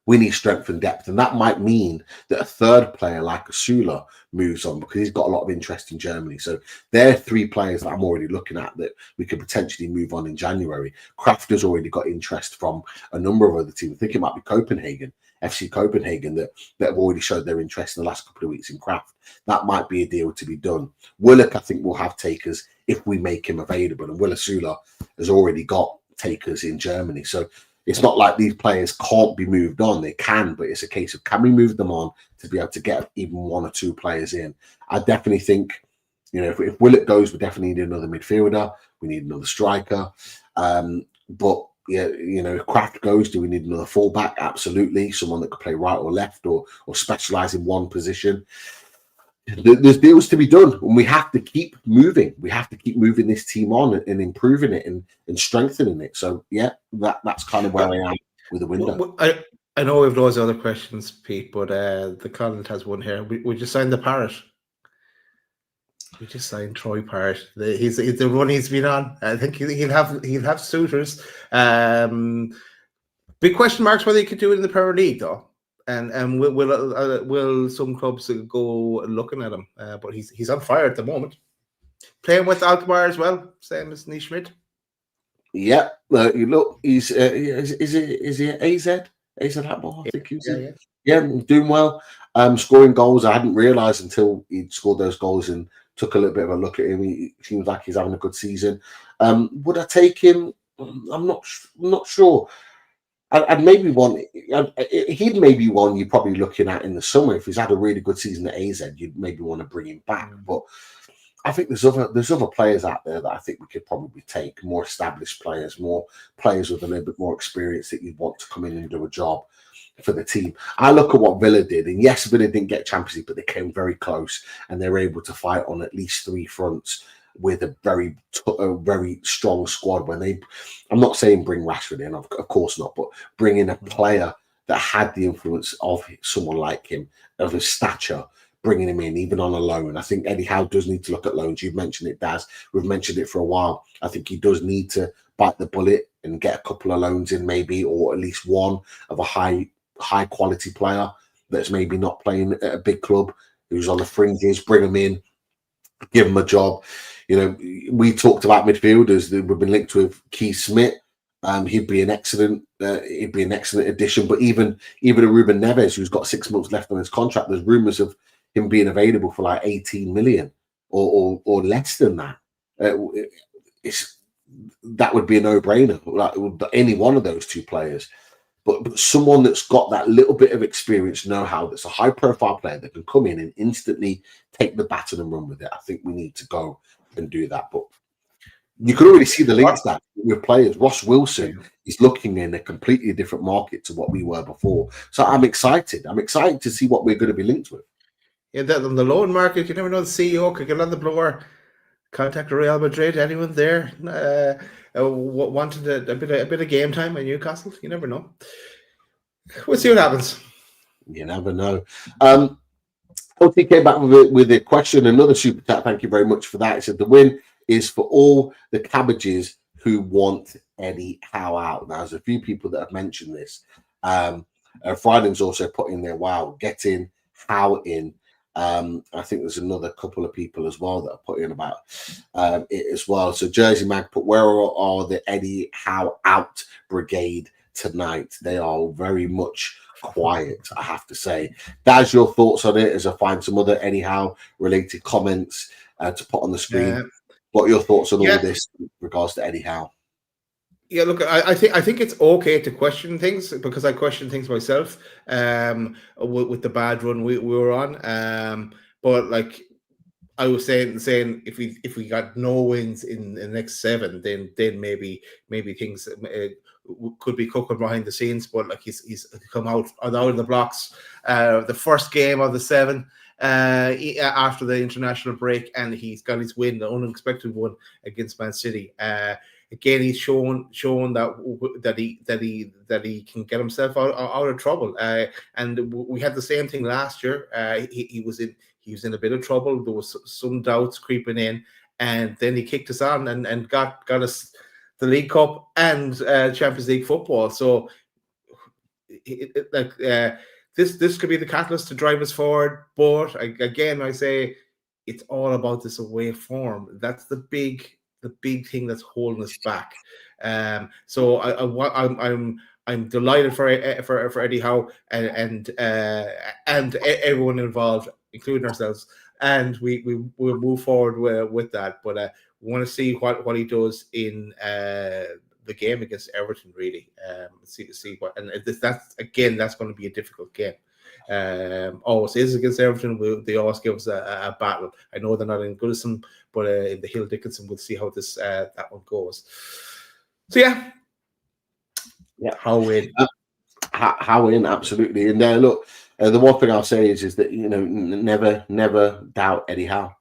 We need strength and depth, and that might mean that a 3rd player like Asula moves on because he's got a lot of interest in Germany. So there are 3 players that I'm already looking at that we could potentially move on in January. Kraft has already got interest from a number of other teams. I think it might be Copenhagen, FC Copenhagen, that have already showed their interest in the last couple of weeks in Kraft. That might be a deal to be done. Willock, I think, will have takers if we make him available, and Will Asula has already got takers in Germany. So it's not like these players can't be moved on. They can, but it's a case of, can we move them on to be able to get even 1 or 2 players in? I definitely think, if Willock goes, we definitely need another midfielder. We need another striker. But if Kraft goes, do we need another fullback? Absolutely. Someone that could play right or left or specialize in one position. There's deals to be done, and we have to keep moving. We have to keep moving this team on and improving it and strengthening it. So, that's kind of where I am with the window. I know we have loads of other questions, Pete, but the comment has one here. We just signed the Parrot. We just signed Troy Parrott. He's the run he's been on. I think he'll have suitors. Big question marks whether he could do it in the Premier League, though. And will some clubs go looking at him? But he's on fire at the moment. Playing with Alkmaar as well, same as Nish Schmidt. Yeah, you look. He's is he AZ? AZ Alkmaar, I think he's doing well. Scoring goals. I hadn't realised until he'd scored those goals and took a little bit of a look at him. He seems like he's having a good season. Would I take him? I'm not sure. I'd maybe want. He'd maybe one you're probably looking at in the summer. If he's had a really good season at AZ, you'd maybe want to bring him back. But I think there's other players out there that I think we could probably take, more established players, more players with a little bit more experience that you'd want to come in and do a job for the team. I look at what Villa did, and yes, Villa didn't get Champions League, but they came very close, and they were able to fight on at least 3 fronts. with a very strong squad. I'm not saying bring Rashford in, of course not, but bring in a player that had the influence of someone like him, of his stature, bringing him in, even on a loan. I think Eddie Howe does need to look at loans. You've mentioned it, Daz. We've mentioned it for a while. I think he does need to bite the bullet and get a couple of loans in, maybe, or at least one of a high quality player that's maybe not playing at a big club, who's on the fringes. Bring him in, give him a job. You know, we talked about midfielders that we've been linked with. Keith Smith. He'd be an excellent addition. But even a Ruben Neves, who's got 6 months left on his contract, there's rumours of him being available for like 18 million or less than that. That would be a no-brainer. Like any one of those two players, but someone that's got that little bit of experience, know-how, that's a high-profile player that can come in and instantly take the baton and run with it. I think we need to go and do that. But you can already see the links that with players. Ross Wilson is looking in a completely different market to what we were before. So I'm excited. I'm excited to see what we're going to be linked with. Yeah, on the loan market, you never know. The CEO could get on the blower. Contact Real Madrid. Anyone there wanted a bit of game time in Newcastle? You never know. We'll see what happens. You never know. OT came back with a question, another super chat. Thank you very much for that. It said the win is for all the cabbages who want Eddie Howe out. Now, there's a few people that have mentioned this. Friden's also put in there, wow, getting Howe in. I think there's another couple of people as well that are put in about it as well. So Jersey Mag put, where are the Eddie Howe out brigade tonight? They are very much quiet, I have to say. That's your thoughts on it, as I find some other Eddie Howe related comments to put on the screen. What are your thoughts on all of this in regards to Eddie Howe? Yeah, look, I think it's okay to question things, because I question things myself with the bad run we were on. But like I was saying, if we got no wins in the next 7, then maybe things could be cooking behind the scenes. But like he's come out of the blocks, the first game of the 7. After the international break, and he's got his win, the unexpected one against Man City. Again, he's shown that he can get himself out of trouble. And we had the same thing last year. He was in a bit of trouble. There was some doubts creeping in, and then he kicked us on and got us the League Cup and Champions League football. So This could be the catalyst to drive us forward, but I say it's all about this away form. That's the big thing that's holding us back. So I'm delighted for Eddie Howe and everyone involved, including ourselves, and we'll move forward with that. But we want to see what he does in the game against Everton, really. See what, and that's going to be a difficult game. Always is against Everton. They always give us a battle. I know they're not in Goodison, but in the Hill Dickinson, we'll see how this that one goes. So yeah, Howe win. Howe win, absolutely. And look, the one thing I'll say is that, you know, never doubt Eddie Howe.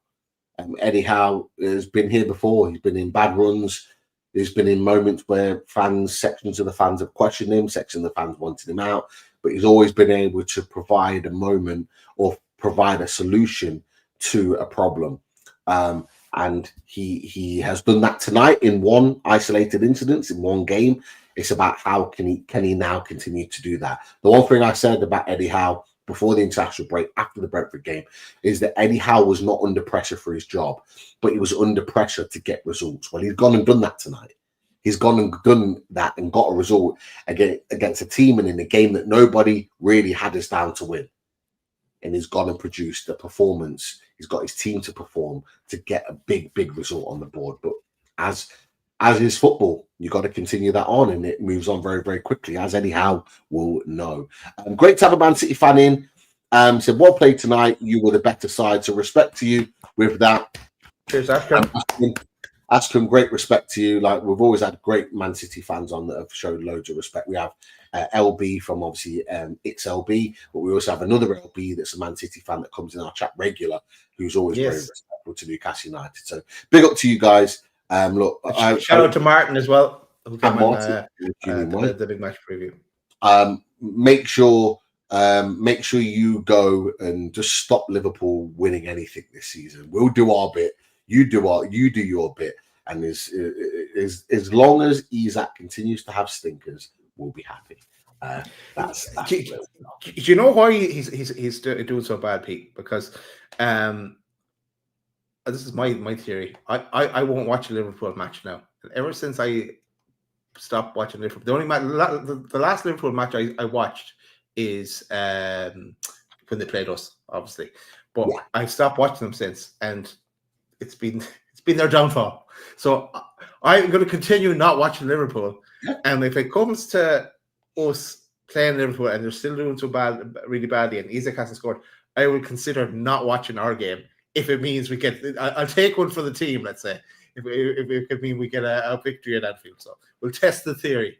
Eddie Howe has been here before. He's been in bad runs. There's been in moments where sections of the fans have questioned him, sections of the fans wanted him out, but he's always been able to provide a moment or provide a solution to a problem. And he has done that tonight in one isolated incident, in one game. It's about how can he now continue to do that. The one thing I said about Eddie Howe before the international break, after the Brentford game, is that Eddie Howe was not under pressure for his job, but he was under pressure to get results. Well, he's gone and done that tonight. He's gone and done that and got a result against a team and in a game that nobody really had us down to win. And he's gone and produced a performance. He's got his team to perform to get a big result on the board. But as is football, you've got to continue that on, and it moves on very, very quickly, as Eddie Howe will know. Great to have a Man City fan in. Said, well played tonight. You were the better side. So respect to you with that. Cheers, Ashton. Ashton, great respect to you. Like, we've always had great Man City fans on that have showed loads of respect. We have LB from obviously It's LB, but we also have another LB that's a Man City fan that comes in our chat regular, who's always very respectful. to Newcastle United. So big up to you guys. Look, shout out to Martin as well, who came on the big match preview. Make sure you go and just stop Liverpool winning anything this season. We'll do our bit. You do your bit. And as long as Isak continues to have stinkers, we'll be happy. That's do you know why he's doing so bad, Pete? Because this is my theory. I won't watch a Liverpool match now. And ever since I stopped watching Liverpool, the last Liverpool match I watched is when they played us, obviously. But yeah. I stopped watching them since, and it's been their downfall. So I'm going to continue not watching Liverpool. And if it comes to us playing Liverpool and they're still doing so bad, really badly, and Isak hasn't scored, I will consider not watching our game if it means we get. I'll take one for the team. Let's say if it could mean we get a victory at Anfield. So we'll test the theory.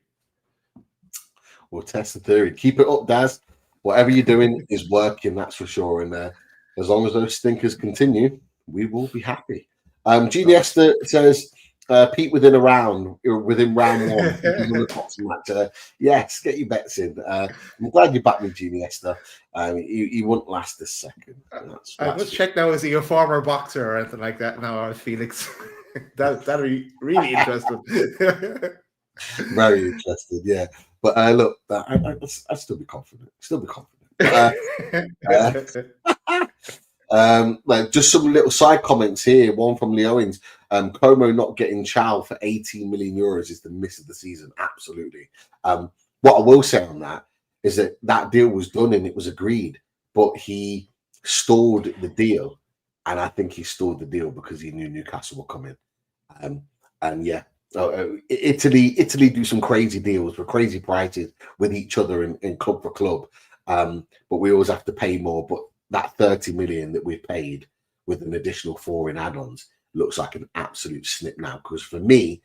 We'll test the theory. Keep it up, Daz. Whatever you're doing is working. That's for sure. And as long as those stinkers continue, we will be happy. Gene Esther says, Pete within round one. Yes, get your bets in. I'm glad you backed me, Gene Esther. He wouldn't last a second. I must check now. Is he a former boxer or anything like that now, Felix? That'd be really interesting. Very interested, yeah. But look, I'd still be confident. Just some little side comments here. One from Leowins. Como not getting Chow for 18 million euros is the miss of the season. Absolutely. What I will say on that is that deal was done and it was agreed, but he stalled the deal, and I think he stalled the deal because he knew Newcastle were coming. And yeah, Italy do some crazy deals with crazy prices with each other in club for club, but we always have to pay more. But that 30 million that we've paid with an additional 4 in add-ons looks like an absolute snip now, because for me,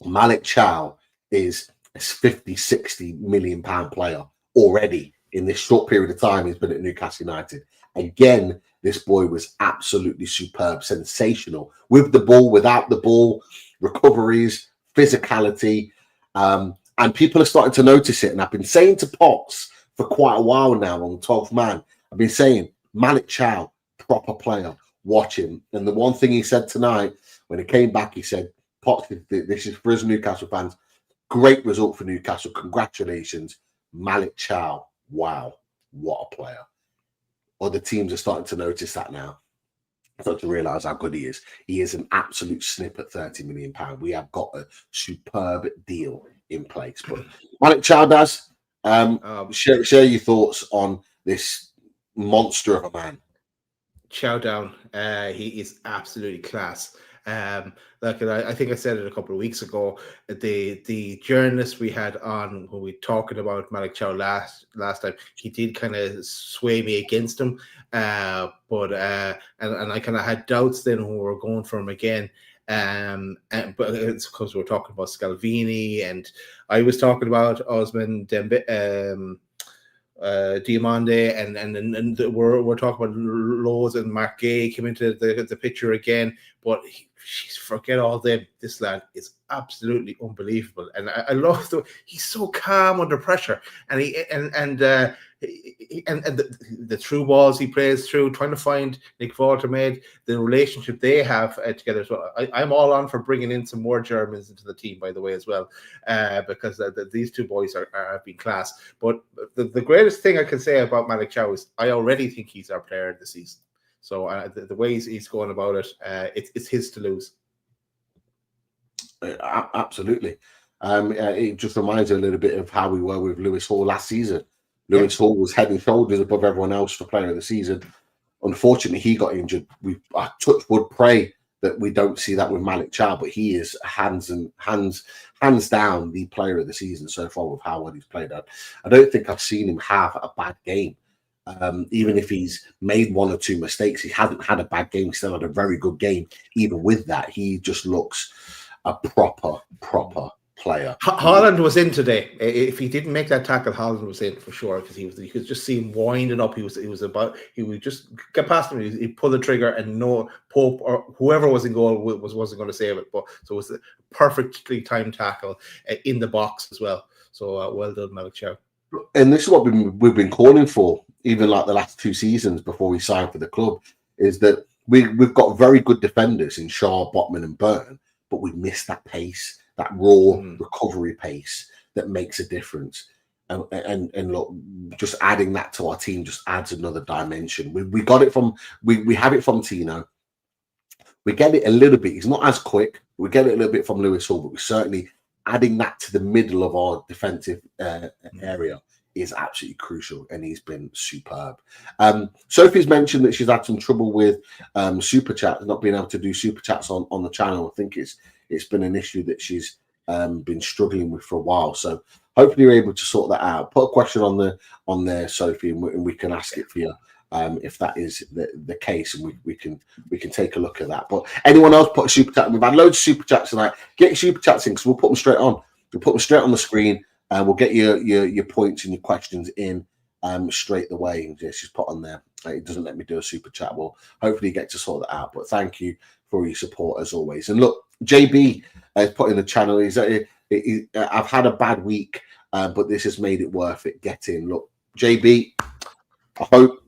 Malik Chow is a 50-60 million pound player already in this short period of time he's been at Newcastle United. Again, this boy was absolutely superb, sensational with the ball, without the ball, recoveries, physicality, and people are starting to notice it. And I've been saying to Potts for quite a while now on 12th Man, I've been saying, Malik Chow, proper player, watch him. And the one thing he said tonight, when he came back, he said, Potts, this is for us Newcastle fans, great result for Newcastle, congratulations. Malik Chow, wow, what a player. Other teams are starting to notice that now. Starting to realise how good he is. He is an absolute snip at £30 million. We have got a superb deal in place. But Malik Chow, Daz, share your thoughts on this monster of a man. Chow down. He is absolutely class. I think I said it a couple of weeks ago. The journalist we had on when we talking about Malik Chow last time, he did kind of sway me against him. But I kind of had doubts then when we were going for him again. But it's because we're talking about Scalvini, and I was talking about Osman Diomande, and we're talking about Lowe's and Mark Gay came into the picture again. But forget all them. This lad is absolutely unbelievable, and I love he's so calm under pressure, and the through balls he plays through, trying to find Nick Waltermaid, the relationship they have together as well. I'm all on for bringing in some more Germans into the team, by the way, as well, because these two boys have been class. But the greatest thing I can say about Malik Chow is I already think he's our player of the season. So the way he's going about it, it's his to lose. Absolutely. It just reminds me a little bit of how we were with Lewis Hall last season. Lewis Hall was head and shoulders above everyone else for player of the season. Unfortunately, he got injured. I touch wood, pray that we don't see that with Malik Chow, but he is hands down the player of the season so far with how well he's played. I don't think I've seen him have a bad game. Even if he's made one or two mistakes, he hasn't had a bad game. He still had a very good game. Even with that, he just looks a proper player. Haaland was in today. If he didn't make that tackle, Haaland was in for sure because you could just see him winding up. He would just get past him. He'd pull the trigger, and no Pope or whoever was in goal wasn't going to save it. But so it was a perfectly timed tackle in the box as well. So well done, Malik Chow. And this is what we've been calling for, even like the last 2 seasons before we signed for the club, is that we've got very good defenders in Shaw, Botman, and Burn, but we miss that pace, that raw recovery pace that makes a difference. And look, just adding that to our team just adds another dimension. We got it from we have it from Tino. We get it a little bit. He's not as quick. We get it a little bit from Lewis Hall, but we certainly adding that to the middle of our defensive area is absolutely crucial, and he's been superb. Sophie's mentioned that she's had some trouble with super chats, not being able to do super chats on the channel. I think it's been an issue that she's been struggling with for a while. So hopefully you're able to sort that out. Put a question on there, Sophie, and we can ask it for you. If that is the case, and we can take a look at that. But anyone else put a super chat? We've had loads of super chats tonight. Get your super chats in because we'll put them straight on. We'll put them straight on the screen, and we'll get your points and your questions in straight away. And just put on there. It doesn't let me do a super chat. Well, hopefully you get to sort that out. But thank you for your support as always. And look, JB has put in the channel. I've had a bad week, but this has made it worth it. Get in. Look, JB, I hope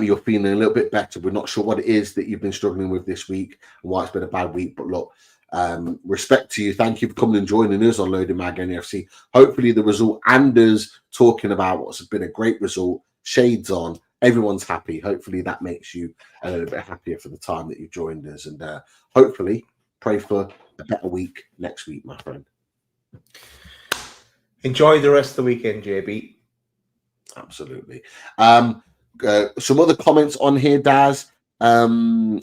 you're feeling a little bit better. We're not sure what it is that you've been struggling with this week and why it's been a bad week. But look, respect to you. Thank you for coming and joining us on Loading Mag NUFC. Hopefully the result and us talking about what's been a great result, shades on, everyone's happy. Hopefully that makes you a little bit happier for the time that you've joined us. And hopefully pray for a better week next week, my friend. Enjoy the rest of the weekend, JB. Absolutely. Some other comments on here, Daz. John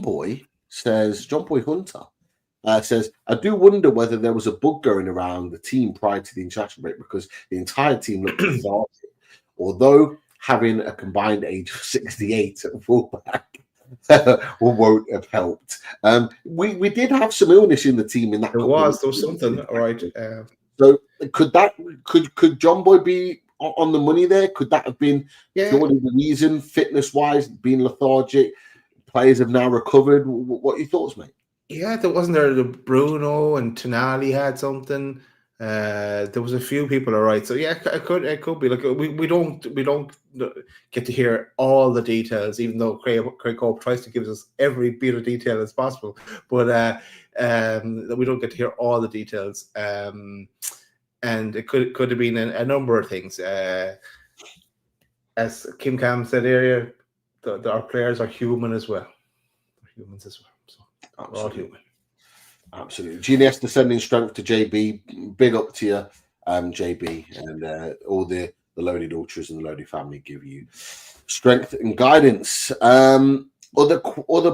Boy Hunter says, I do wonder whether there was a bug going around the team prior to the international break because the entire team looked lethargic. Although having a combined age of 68 at fullback won't have helped. We did have some illness in the team in that. There was something, all right. So could John Boy be on the money there? Could that have been purely the reason, fitness-wise, being lethargic? Players have now recovered. What are your thoughts, mate? Yeah, there wasn't there the Bruno and Tonali had something. There was a few people, all right. So yeah, it could be. Like we don't get to hear all the details, even though Craig Hope tries to give us every bit of detail as possible. But we don't get to hear all the details. And it could have been a number of things. As Kim Cam said earlier, our players are human as well. They're humans as well. So we're all human. Absolutely. Genius sending strength to JB. Big up to you, JB, and all the Loaded Ultras and the Loaded family give you strength and guidance. Other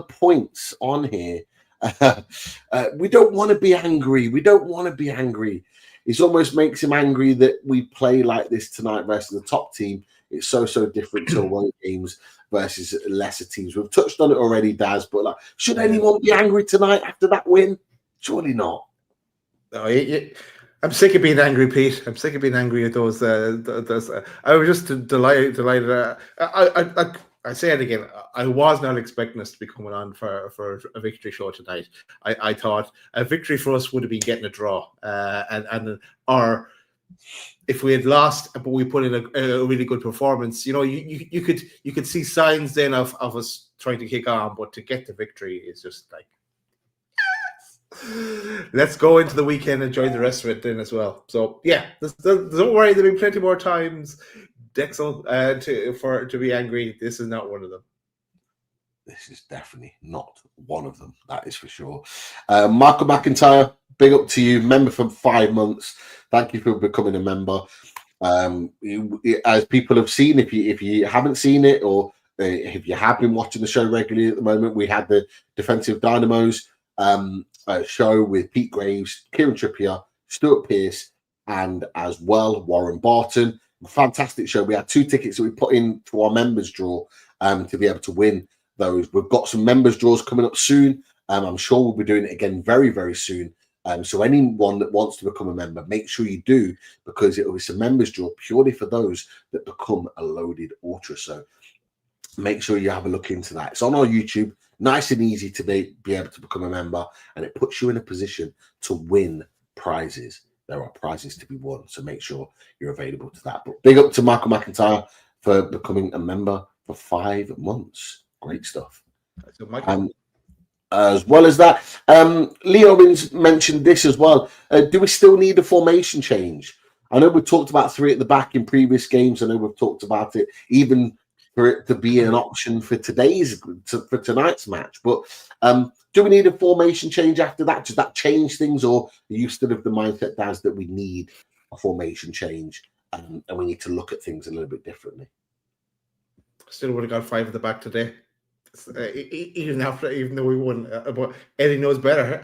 points on here. We don't want to be angry. It almost makes him angry that we play like this tonight versus the top team. It's so different to away games versus lesser teams. We've touched on it already, Daz, but should anyone be angry tonight after that win? Surely not. No, I'm sick of being angry, Pete. I'm sick of being angry at those. I was just delighted. I say it again. I was not expecting us to be coming on for a victory show tonight. I thought a victory for us would have been getting a draw, or if we had lost, but we put in a really good performance. You could see signs then of us trying to kick on, but to get the victory is just like, yes! Let's go into the weekend, enjoy the rest of it then as well. So yeah, don't worry. There'll be plenty more times, Dexel, to be angry. This is not one of them. This is definitely not one of them. That is for sure. Michael McIntyre, big up to you. Member for 5 months. Thank you for becoming a member. As people have seen, if you haven't seen it, or if you have been watching the show regularly at the moment, we had the Defensive Dynamos show with Pete Graves, Kieran Trippier, Stuart Pearce, and as well Warren Barton. Fantastic show. We had 2 tickets that we put into our members draw to be able to win those. We've got some members draws coming up soon. I'm sure we'll be doing it again very, very soon So anyone that wants to become a member, make sure you do, because it will be a members draw purely for those that become a loaded ultra. So make sure you have a look into that. It's on our YouTube, nice and easy to be able to become a member, and it puts you in a position to win prizes. There are prizes to be won, so make sure you're available to that. But big up to Michael McIntyre for becoming a member for 5 months. Great stuff. So Michael. As well as that, Leo mentioned this as well. Do we still need a formation change? I know we've talked about 3 at the back in previous games. I know we've talked about it even for it to be an option for tonight's match. But do we need a formation change after that? Does that change things, or are you still of the mindset, Daz, that we need a formation change and we need to look at things a little bit differently? Still would have got 5 at the back today. Even though we won, but Eddie knows better.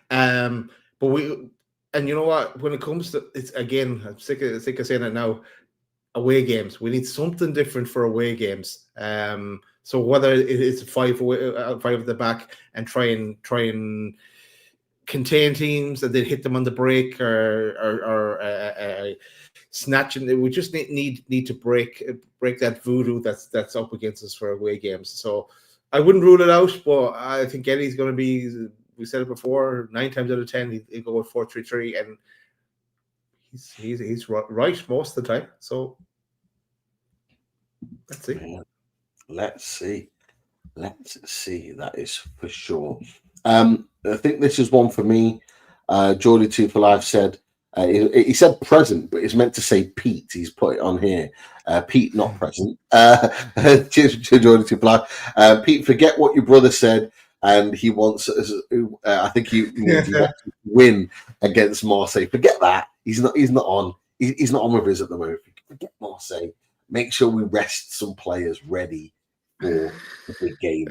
But we, and you know what? When it comes to, it's again, I'm sick of saying it now. Away games, we need something different for away games. So whether it's 5 at the back and try and contain teams and then hit them on the break or snatching, we just need to break that voodoo that's up against us for away games. So I wouldn't rule it out, but I think Eddie's going to be, we said it before, 9 times out of 10 he'll go with 4-3-3, and he's right most of the time. So let's see. Let's see. That is for sure. I think this is one for me. Joelinton for Life said, he said present, but it's meant to say Pete. He's put it on here. Pete, not present. Cheers to Joelinton for Life. Pete, forget what your brother said, and he wants, I think he wants to win against Marseille. Forget that. He's not on. He's not on with us at the moment. Forget Marseille. Make sure we rest some players ready for the big game.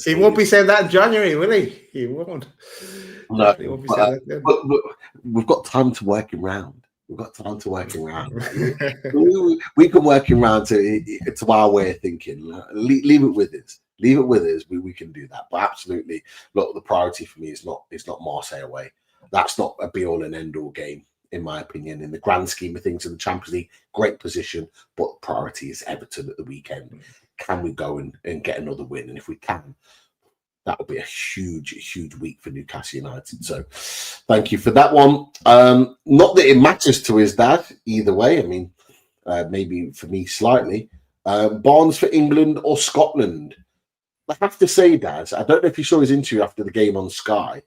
He won't be saying that in January, will he? He won't. No, but we've got time to work around. We can work around to our way of thinking. Leave it with us. We can do that. But absolutely, look, the priority for me is not Marseille away. That's not a be all and end all game, in my opinion. In the grand scheme of things in the Champions League, great position, but priority is Everton at the weekend. Can we go and get another win? And if we can, that will be a huge week for Newcastle United. So thank you for that one. Not that it matters to his dad either way. I mean, maybe for me slightly. Barnes for England or Scotland? I have to say, Daz, I don't know if you saw his interview after the game on Sky.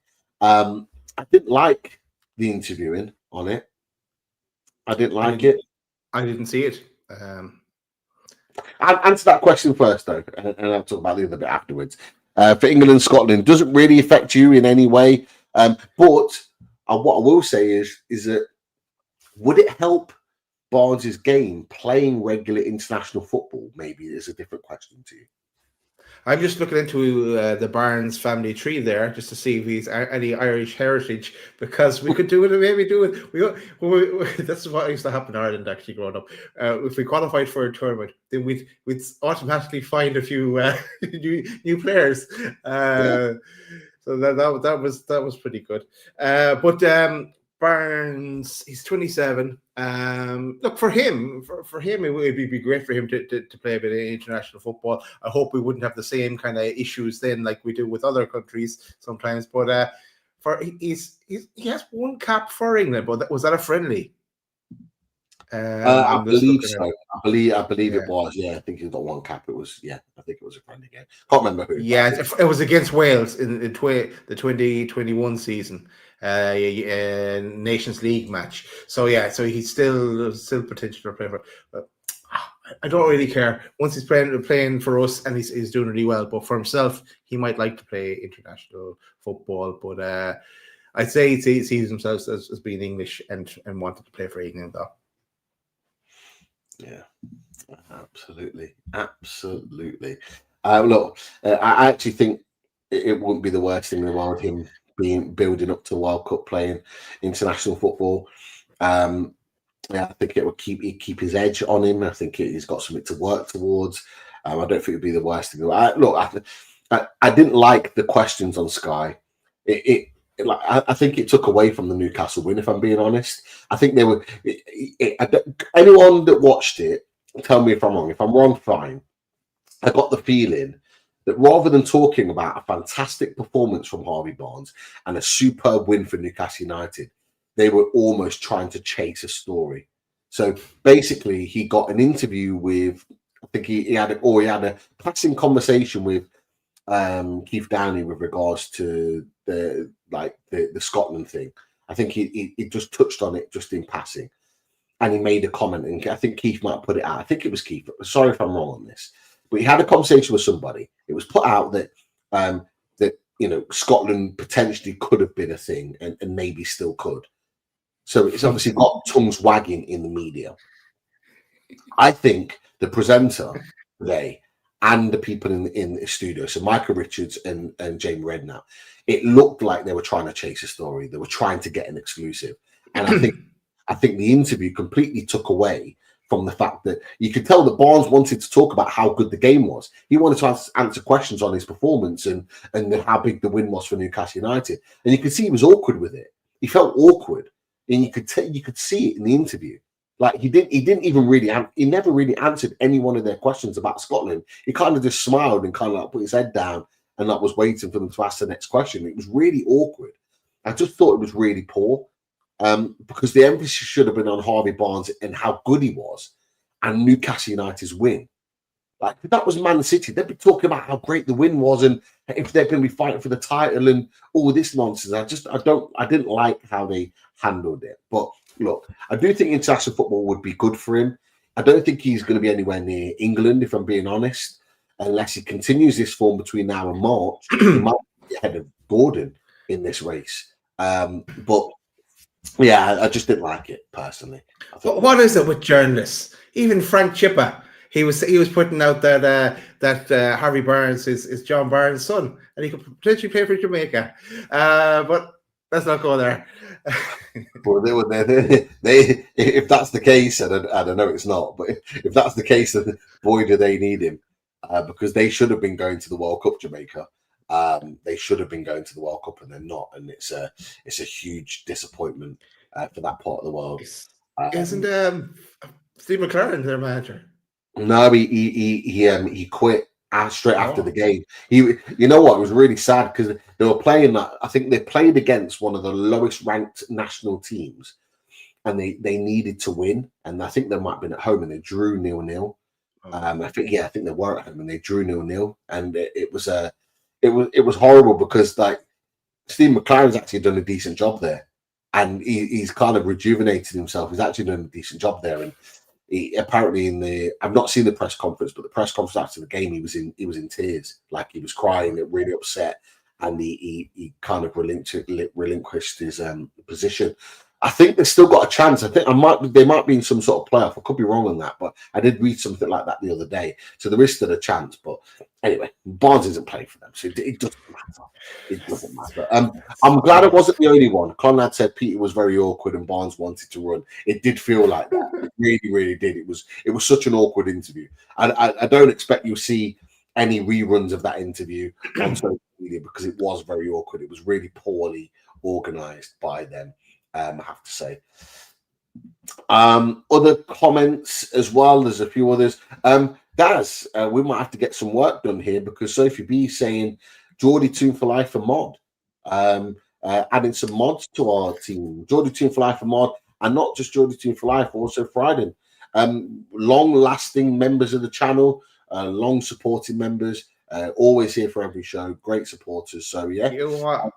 I didn't like the interviewing on it. I didn't like it. I didn't see it. I'll answer that question first, though, and I'll talk about the other bit afterwards. For England and Scotland, doesn't really affect you in any way. But what I will say is that would it help Barnes' game playing regular international football? Maybe is a different question to you. I'm just looking into the Barnes family tree there just to see if he's any Irish heritage, because we could do it and maybe do it. That's what used to happen in Ireland actually growing up. If we qualified for a tournament, then we'd automatically find a few new players. So that was pretty good. But Barnes, he's 27. Look, for him, it would be great for him to play a bit of international football. I hope we wouldn't have the same kind of issues then like we do with other countries sometimes. But he has 1 cap for England, but was that a friendly? I believe so. I believe it was. Yeah, I think he's got 1 cap. It was. Yeah, I think it was a friendly game. Can't remember who. Yeah, it was against Wales in the 2021 season. Nations League match. So yeah, so he's still potential to play for. But I don't really care. Once he's playing for us and he's doing really well, but for himself, he might like to play international football. But I'd say he sees himself as being English and wanted to play for England though. Yeah, absolutely. Look, I actually think it wouldn't be the worst thing in the world him building up to World Cup, playing international football. Yeah, I think it would keep his edge on him. I think he's got something to work towards. I don't think it would be the worst thing. I didn't like the questions on Sky. It I think it took away from the Newcastle win. If I'm being honest, I think they were. Anyone that watched it, tell me if I'm wrong. If I'm wrong, fine. I got the feeling that rather than talking about a fantastic performance from Harvey Barnes and a superb win for Newcastle United, they were almost trying to chase a story. So basically, he got an interview with, I think he had a passing conversation with Keith Downey with regards to the Scotland thing. I think he just touched on it just in passing, and he made a comment. And I think Keith might put it out. I think it was Keith. Sorry if I'm wrong on this. But he had a conversation with somebody. It was put out that Scotland potentially could have been a thing and maybe still could. So it's obviously got tongues wagging in the media. I think the presenter today and the people in the studio, so Michael Richards and Jamie Redknapp, it looked like they were trying to chase a story. They were trying to get an exclusive. And I think the interview completely took away from the fact that you could tell that Barnes wanted to talk about how good the game was. He wanted to answer questions on his performance and how big the win was for Newcastle United. And you could see he was awkward with it. He felt awkward, and you could see it in the interview. Like he never really answered any one of their questions about Scotland. He kind of just smiled and kind of like put his head down and like was waiting for them to ask the next question. It was really awkward. I just thought it was really poor. Because the emphasis should have been on Harvey Barnes and how good he was and Newcastle United's win. Like, if that was Man City, they'd be talking about how great the win was and if they're going to be fighting for the title and all this nonsense. I didn't like how they handled it. But look, I do think international football would be good for him. I don't think he's going to be anywhere near England, if I'm being honest, unless he continues this form between now and March. He might be ahead of Gordon in this race. But yeah, I just didn't like it personally. What is it with journalists? Even Frank Chippa, he was putting out that Harvey Barnes is John Barnes' son, and he could potentially play for Jamaica. But let's not go there. Well, they if that's the case, and I don't know it's not, but if that's the case, then boy, do they need him because they should have been going to the World Cup, Jamaica. They should have been going to the World Cup and they're not, and it's a huge disappointment for that part of the world. Isn't Steve McLaren their manager? No, he quit straight after the game. You know what? It was really sad because they were playing that. I think they played against one of the lowest ranked national teams, and they needed to win. And I think they might have been at home and they drew 0-0. I think they were at home and they drew 0-0, and it was horrible because like Steve McLaren's actually done a decent job there, and he's kind of rejuvenated himself. He's actually done a decent job there, and he apparently I've not seen the press conference, but the press conference after the game he was in tears, like he was crying, really upset, and he kind of relinquished his position. I think they've still got a chance. I think they might be in some sort of playoff. I could be wrong on that, but I did read something like that the other day. So there is still a chance. But anyway, Barnes isn't playing for them, so it doesn't matter. It doesn't matter. I'm glad it wasn't the only one. Conrad said Peter was very awkward and Barnes wanted to run. It did feel like that. It really, really did. It was such an awkward interview. I don't expect you'll see any reruns of that interview on social media because it was very awkward. It was really poorly organised by them. I have to say. Other comments as well. There's a few others. Daz, we might have to get some work done here because Sophie B is saying Geordie Tune for Life for mod. Adding some mods to our team. Geordie Tune for Life for mod, and not just Geordie Tune for Life, also Friday. Long-lasting members of the channel, long supporting members. Always here for every show. Great supporters. So yeah, you know what?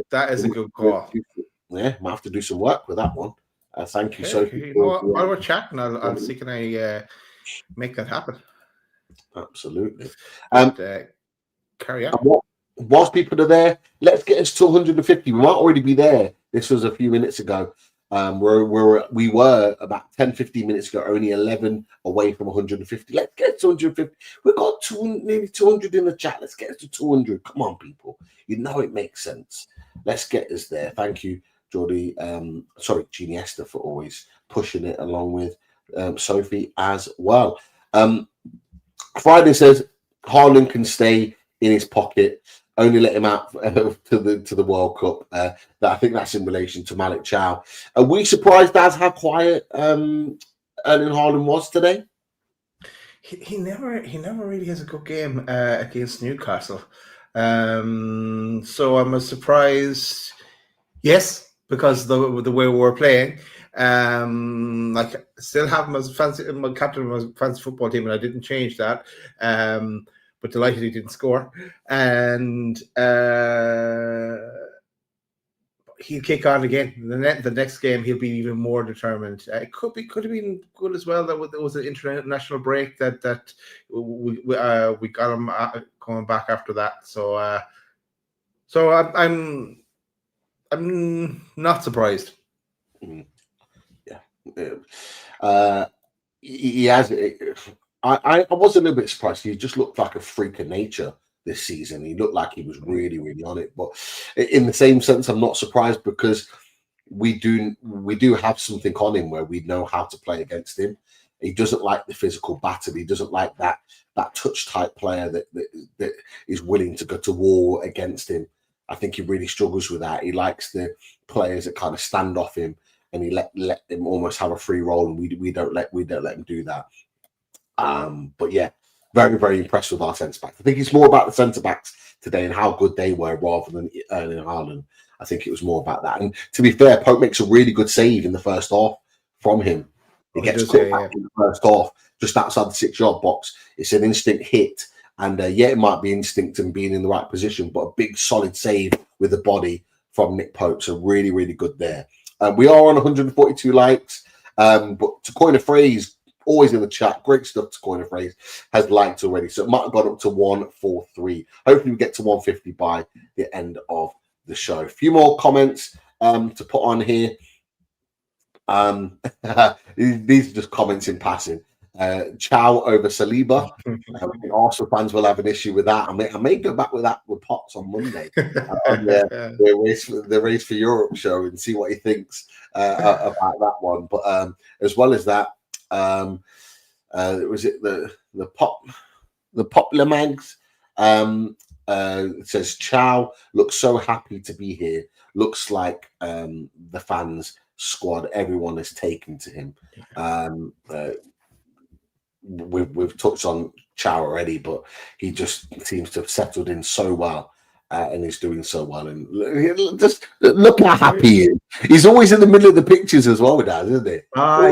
That is a good call. Yeah, might have to do some work with that one. Thank you, Sophie. You know what? While we're chatting, I'll see can I make that happen. Absolutely. Carry on. Whilst people are there, let's get us to 150. We might already be there. This was a few minutes ago. We were about 10-15 minutes ago, only 11 away from 150. Let's get to 150. We've got nearly 200 in the chat. Let's get us to 200. Come on, people. You know it makes sense. Let's get us there. Thank you, Geordie. Jeannie Esther, for always pushing it along with Sophie as well. Friday says Haaland can stay in his pocket. only let him out to the World Cup. That I think that's in relation to Malik Chow. Are we surprised as how quiet Erling Haaland was today? He never really has a good game against Newcastle. So I'm surprised. Yes, because the way we're playing. Like still have him as my captain of my fantasy football team, and I didn't change that. But delighted he didn't score, and he'll kick on again. The next game, he'll be even more determined. It could have been good as well. That there was an international break that we got him coming back after that. So I'm not surprised. Yeah, he has. I was a little bit surprised. He just looked like a freak of nature this season. He looked like he was really, really on it. But in the same sense, I'm not surprised because we do have something on him where we know how to play against him. He doesn't like the physical battle. He doesn't like that touch type player that is willing to go to war against him. I think he really struggles with that. He likes the players that kind of stand off him, and he let him almost have a free role, and we don't let him do that. But yeah, very, very impressed with our centre backs. I think it's more about the centre backs today and how good they were rather than Erling Haaland. I think it was more about that. And to be fair, Pope makes a really good save in the first half from him. He gets cut back in the first half, just outside the 6-yard box. It's an instant hit. And it might be instinct and being in the right position, but a big solid save with the body from Nick Pope. So really, really good there. We are on 142 likes. But to coin a phrase, always in the chat, great stuff to coin a phrase, has liked already. So it might have got up to 143. Hopefully we get to 150 by the end of the show. A few more comments to put on here. These are just comments in passing. Chow over Saliba. Arsenal fans will have an issue with that. I may go back with that with Potts on Monday on the Race for Europe show and see what he thinks about that one. But as well as that, was it the Popular Mags? It says Chow looks so happy to be here. Looks like the fans squad, everyone is taken to him. We've touched on Chow already, but he just seems to have settled in so well and he's doing so well. And just look how happy he is. He's always in the middle of the pictures as well with that, isn't he?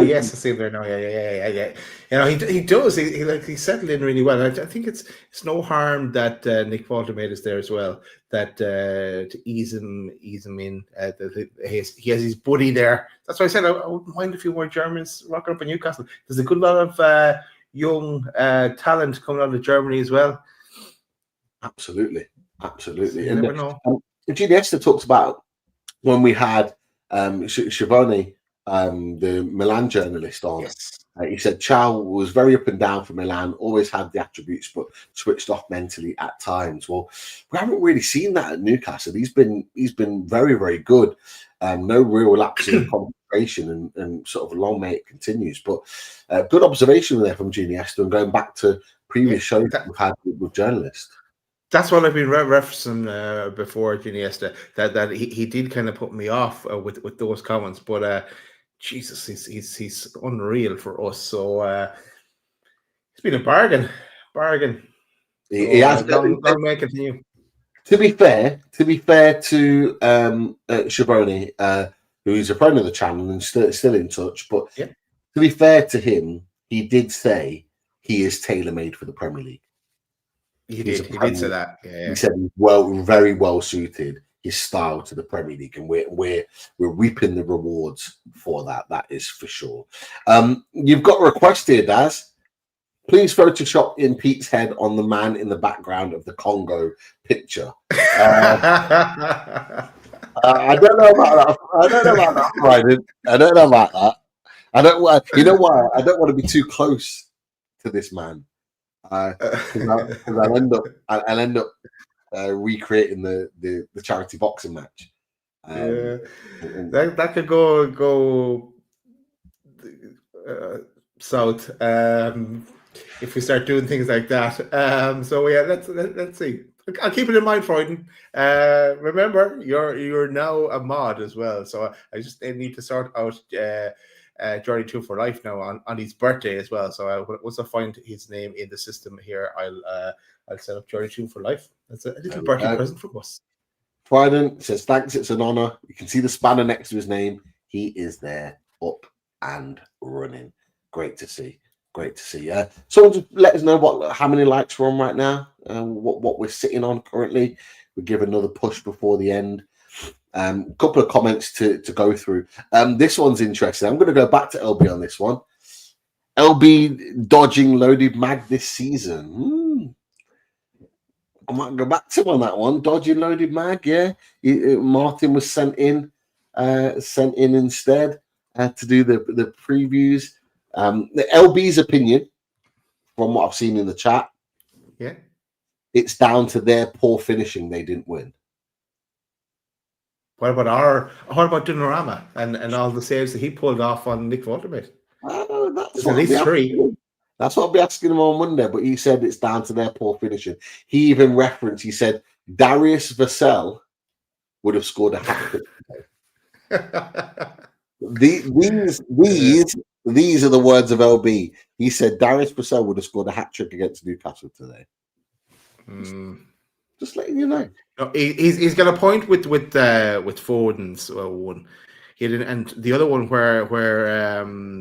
Yes, I see him there now. Yeah. You know, he does. He settled in really well. I think it's no harm that Nick Falter is there as well. That to ease him in. He has his buddy there. That's why I said I wouldn't mind if you were Germans rocking up in Newcastle. There's a good lot of young talent coming out of Germany as well. Absolutely. You never know. Iniesta talks about when we had Schiavone, the Milan journalist, on. Yes. He said Chow was very up and down for Milan, always had the attributes, but switched off mentally at times. Well, we haven't really seen that at Newcastle. He's been very, very good. No real lapse in concentration and sort of long may it continues. But good observation there from Iniesta and going back to previous shows that we've had with journalists. That's what I've been referencing before, Iniesta, that he did kind of put me off with those comments, but Jesus, he's unreal for us. So it's been a bargain. He has. Long may continue. To be fair to Schiavone, who is a friend of the channel and still in touch, but to be fair to him, he did say he is tailor-made for the Premier League. He did say that. Yeah. He said he's very well suited his style to the Premier League, and we're reaping the rewards for that. That is for sure. You've got a request here, Daz. Please Photoshop in Pete's head on the man in the background of the Congo picture. I don't know about that. I don't know about that. You know why? I don't want to be too close to this man. Because I'll end up recreating the charity boxing match. That could go south if we start doing things like that. So yeah, let's see. I'll keep it in mind, Freuden. Remember, you're now a mod as well, so I just need to sort out Joelinton for life now on his birthday as well. So once I find his name in the system here, I'll set up Joelinton for life. That's a little birthday present from us. Freuden says thanks. It's an honor. You can see the spanner next to his name. He is there, up and running. Great to see. Great to see. Someone just let us know how many likes we're on right now, what we're sitting on currently. We'll give another push before the end. A couple of comments to go through. This one's interesting. I'm going to go back to LB on this one. LB dodging loaded mag this season. I might go back to him on that one. Dodging loaded mag, yeah. Martin was sent in instead to do the previews. The LB's opinion, from what I've seen in the chat, yeah, it's down to their poor finishing. They didn't win. What about Donnarumma and all the saves that he pulled off on Nick Voltermate? That's at least 3. That's what I'll be asking him on Monday. But he said it's down to their poor finishing. He even referenced. He said Darius Vassell would have scored a hat trick. These are the words of LB. He said Darius Vassell would have scored a hat trick against Newcastle today. Just letting you know. No, he's got a point with Foden's one. He didn't, and the other one where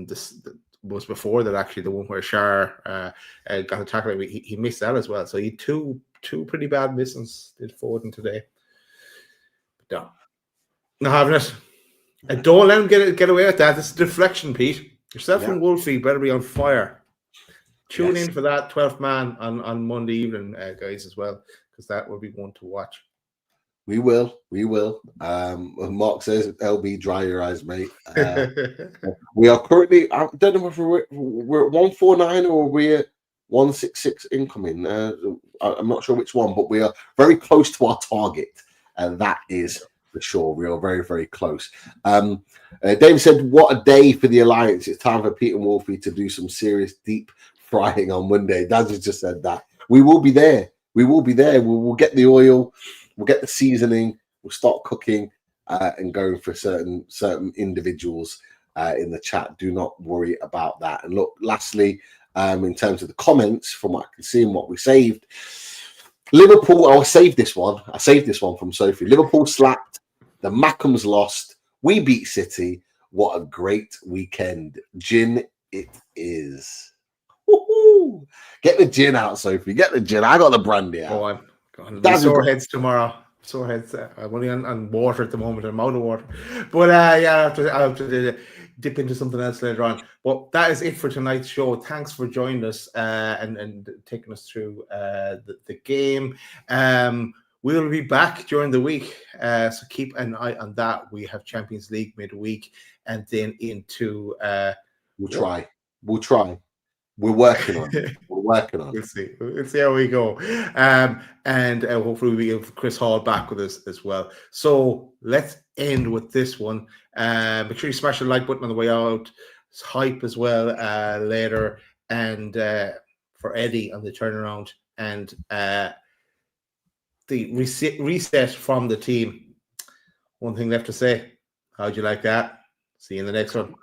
this was before that, actually, the one where Shar got a tackle. He missed that as well. So he had two pretty bad misses did Foden today. No, not having it. And don't let him get away with that. This is deflection, Pete. Yourself and Wolfie better be on fire. Tune in for that 12th man on Monday evening, guys, as well, because that will be one to watch. We will. Mark says, LB, dry your eyes, mate. We are currently, I don't know if we're at 149 or we're at 166 incoming. I'm not sure which one, but we are very close to our target. And that is for sure. We are very, very close. David said, what a day for the Alliance. It's time for Pete and Wolfie to do some serious deep frying on Monday. Daz just said that. We will be there. We'll get the oil. We'll get the seasoning. We'll start cooking and going for certain individuals in the chat. Do not worry about that. And look, lastly, in terms of the comments, from what I can see and what we saved, Liverpool. I saved this one from Sophie. Liverpool slapped. The Mackhams lost. We beat City. What a great weekend. Gin it is. Woo-hoo. Get the gin out, Sophie. Get the gin. I got the brandy out. Go on. Sore heads tomorrow. Sore heads. I'm only on water at the moment. I'm out of water. But I have to dip into something else later on. But that is it for tonight's show. Thanks for joining us and taking us through the game. We'll be back during the week. So keep an eye on that. We have Champions League midweek and then into... We'll try. We're working on it. We'll see how we go. And hopefully we have Chris Hall back with us as well. So let's end with this one. Make sure you smash the like button on the way out. It's hype as well later. And for Eddie on the turnaround. And the reset from the team. One thing left to say. How'd you like that? See you in the next one.